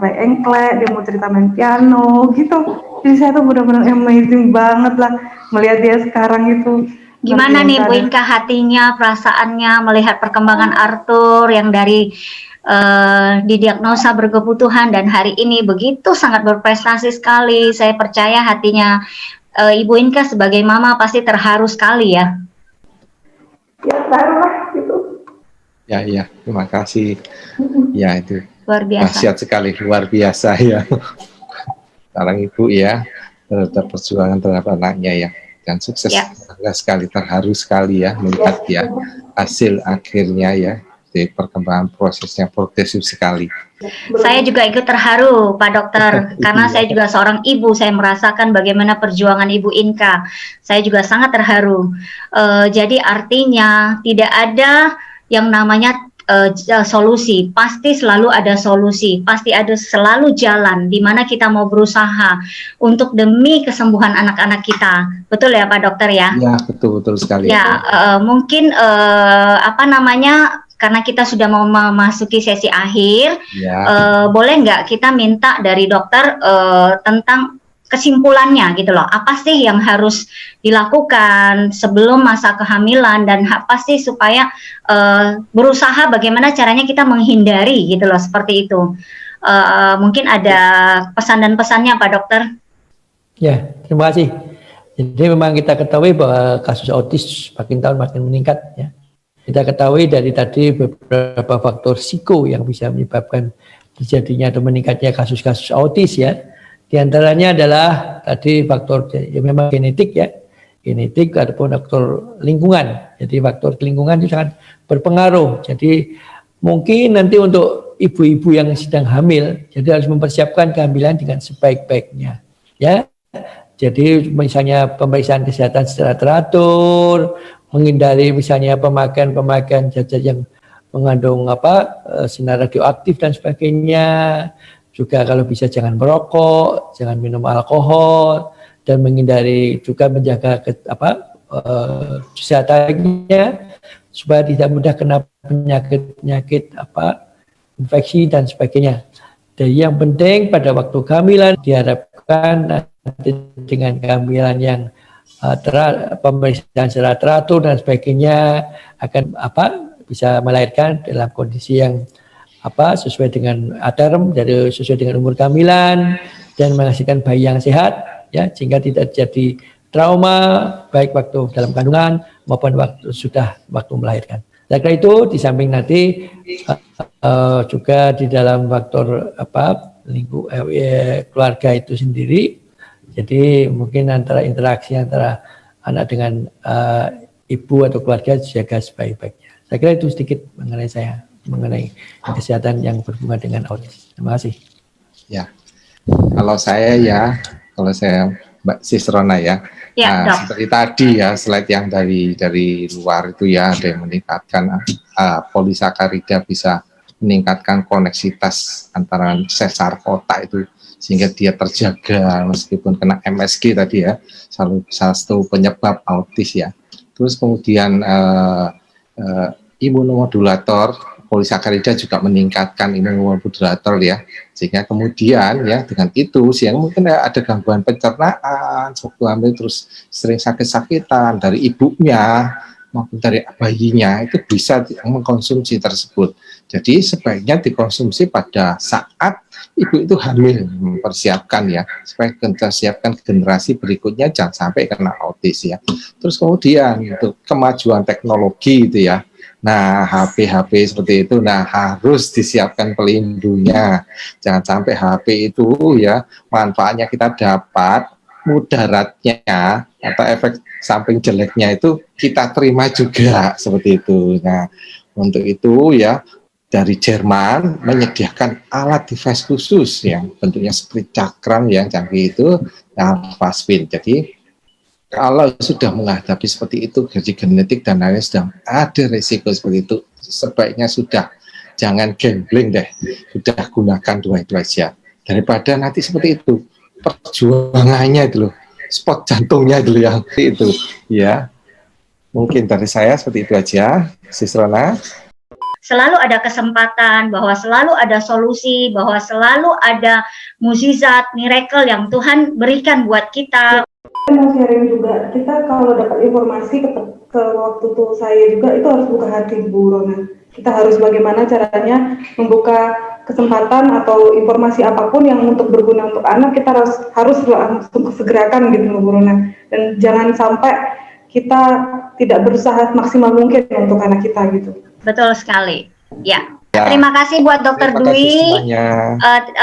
play engklek, dia mau cerita main piano gitu. Jadi saya tuh benar-benar amazing banget lah melihat dia sekarang itu. Gimana nih Bu Inka hatinya, perasaannya melihat perkembangan Arthur yang dari didiagnosa berkebutuhan dan hari ini begitu sangat berprestasi sekali. Saya percaya hatinya Ibu Inka sebagai mama pasti terharu sekali ya. Ya terharu lah gitu. Ya, terima kasih. Ya itu Luar biasa. dahsyat sekali, luar biasa ya. Sekarang Ibu ya terhadap perjuangan terhadap anaknya ya, dan sukses Ya. bangga sekali, terharu sekali ya melihat ya hasil akhirnya ya, di perkembangan prosesnya progresif sekali. Saya juga ikut terharu Pak Dokter karena saya juga seorang ibu, saya merasakan bagaimana perjuangan Ibu Inka. Saya juga sangat terharu. Jadi artinya tidak ada yang namanya solusi, pasti selalu ada solusi, pasti ada selalu jalan di mana kita mau berusaha untuk demi kesembuhan anak-anak kita. Betul ya Pak Dokter ya? Ya, betul sekali. Ya, mungkin karena kita sudah mau memasuki sesi akhir, Ya. boleh nggak kita minta dari dokter tentang kesimpulannya gitu loh, apa sih yang harus dilakukan sebelum masa kehamilan dan apa sih supaya berusaha bagaimana caranya kita menghindari gitu loh, seperti itu. Mungkin ada pesan dan pesannya Pak Dokter. Ya, terima kasih. Jadi memang kita ketahui bahwa kasus autis makin tahun makin meningkat ya. Kita ketahui dari tadi beberapa faktor risiko yang bisa menyebabkan terjadinya atau meningkatnya kasus-kasus autis ya. Di antaranya adalah tadi faktor ya memang genetik ya, genetik ataupun faktor lingkungan. Jadi faktor lingkungan itu sangat berpengaruh. Jadi mungkin nanti untuk ibu-ibu yang sedang hamil, jadi harus mempersiapkan kehamilan dengan sebaik-baiknya ya. Jadi misalnya pemeriksaan kesehatan secara teratur, menghindari misalnya pemakaian zat-zat yang mengandung sinar radioaktif dan sebagainya. Juga kalau bisa jangan merokok, jangan minum alkohol, dan menghindari juga menjaga kesehatannya supaya tidak mudah kena penyakit infeksi dan sebagainya. Dan yang penting pada waktu kehamilan diharapkan nanti dengan kehamilan yang pemeriksaan secara teratur dan sebagainya akan bisa melahirkan dalam kondisi yang sesuai dengan term, jadi sesuai dengan umur kehamilan dan menghasilkan bayi yang sehat ya, sehingga tidak jadi trauma baik waktu dalam kandungan maupun waktu melahirkan. Dan karena itu di samping nanti juga di dalam faktor keluarga itu sendiri. Jadi mungkin interaksi antara anak dengan ibu atau keluarga dijaga sebaik-baiknya. Saya kira itu sedikit mengenai kesehatan yang berhubungan dengan autis. Terima kasih. Ya, kalau saya Mbak Sisrona ya, seperti tadi ya slide yang dari luar itu ya, ada yang meningkatkan polisakarida, bisa meningkatkan koneksitas antara sesar otak itu sehingga dia terjaga meskipun kena MSG tadi ya, salah satu penyebab autis ya. Terus kemudian imunomodulator polisakarida juga meningkatkan imunomodulator ya, sehingga kemudian ya dengan itu siang mungkin ada gangguan pencernaan waktu hamil, terus sering sakit-sakitan dari ibunya maupun dari bayinya, itu bisa mengkonsumsi tersebut. Jadi sebaiknya dikonsumsi pada saat ibu itu hamil, mempersiapkan ya, supaya kita siapkan generasi berikutnya jangan sampai kena autis ya. Terus kemudian untuk kemajuan teknologi itu ya, nah HP seperti itu, nah harus disiapkan pelindungnya, jangan sampai HP itu ya manfaatnya kita dapat, mudaratnya atau efek samping jeleknya itu kita terima juga seperti itu. Nah untuk itu ya dari Jerman menyediakan alat device khusus yang bentuknya seperti cakram yang canggih itu, Alphaspin. Jadi kalau sudah menghadapi seperti itu, gaji genetik dan lainnya sudah ada resiko seperti itu, sebaiknya sudah jangan gambling deh, sudah gunakan dua itu aja. Daripada nanti seperti itu, perjuangannya itu loh, spot jantungnya dulu yang itu, ya. Mungkin dari saya seperti itu aja, Sis Rona. Selalu ada kesempatan, bahwa selalu ada solusi, bahwa selalu ada mukjizat, miracle yang Tuhan berikan buat kita. Saya mau sharing juga, kita kalau dapat informasi ke waktu tuh saya juga itu harus buka hati Bu Rona. Kita harus bagaimana caranya membuka kesempatan atau informasi apapun yang untuk berguna untuk anak, kita harus langsung segerakan gitu Bu Rona. Dan jangan sampai kita tidak berusaha maksimal mungkin untuk anak kita gitu. Betul sekali, ya. Terima kasih buat Dokter Dwi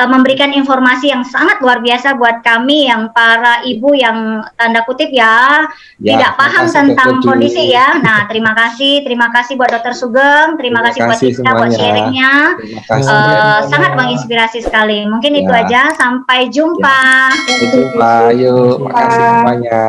memberikan informasi yang sangat luar biasa buat kami yang para ibu yang tanda kutip ya tidak paham tentang kondisi ya. Nah terima kasih buat Dokter Sugeng, terima kasih buat kita buat sharingnya, sangat menginspirasi sekali. Mungkin itu aja, sampai jumpa. Sampai jumpa, yuk, makasih semuanya.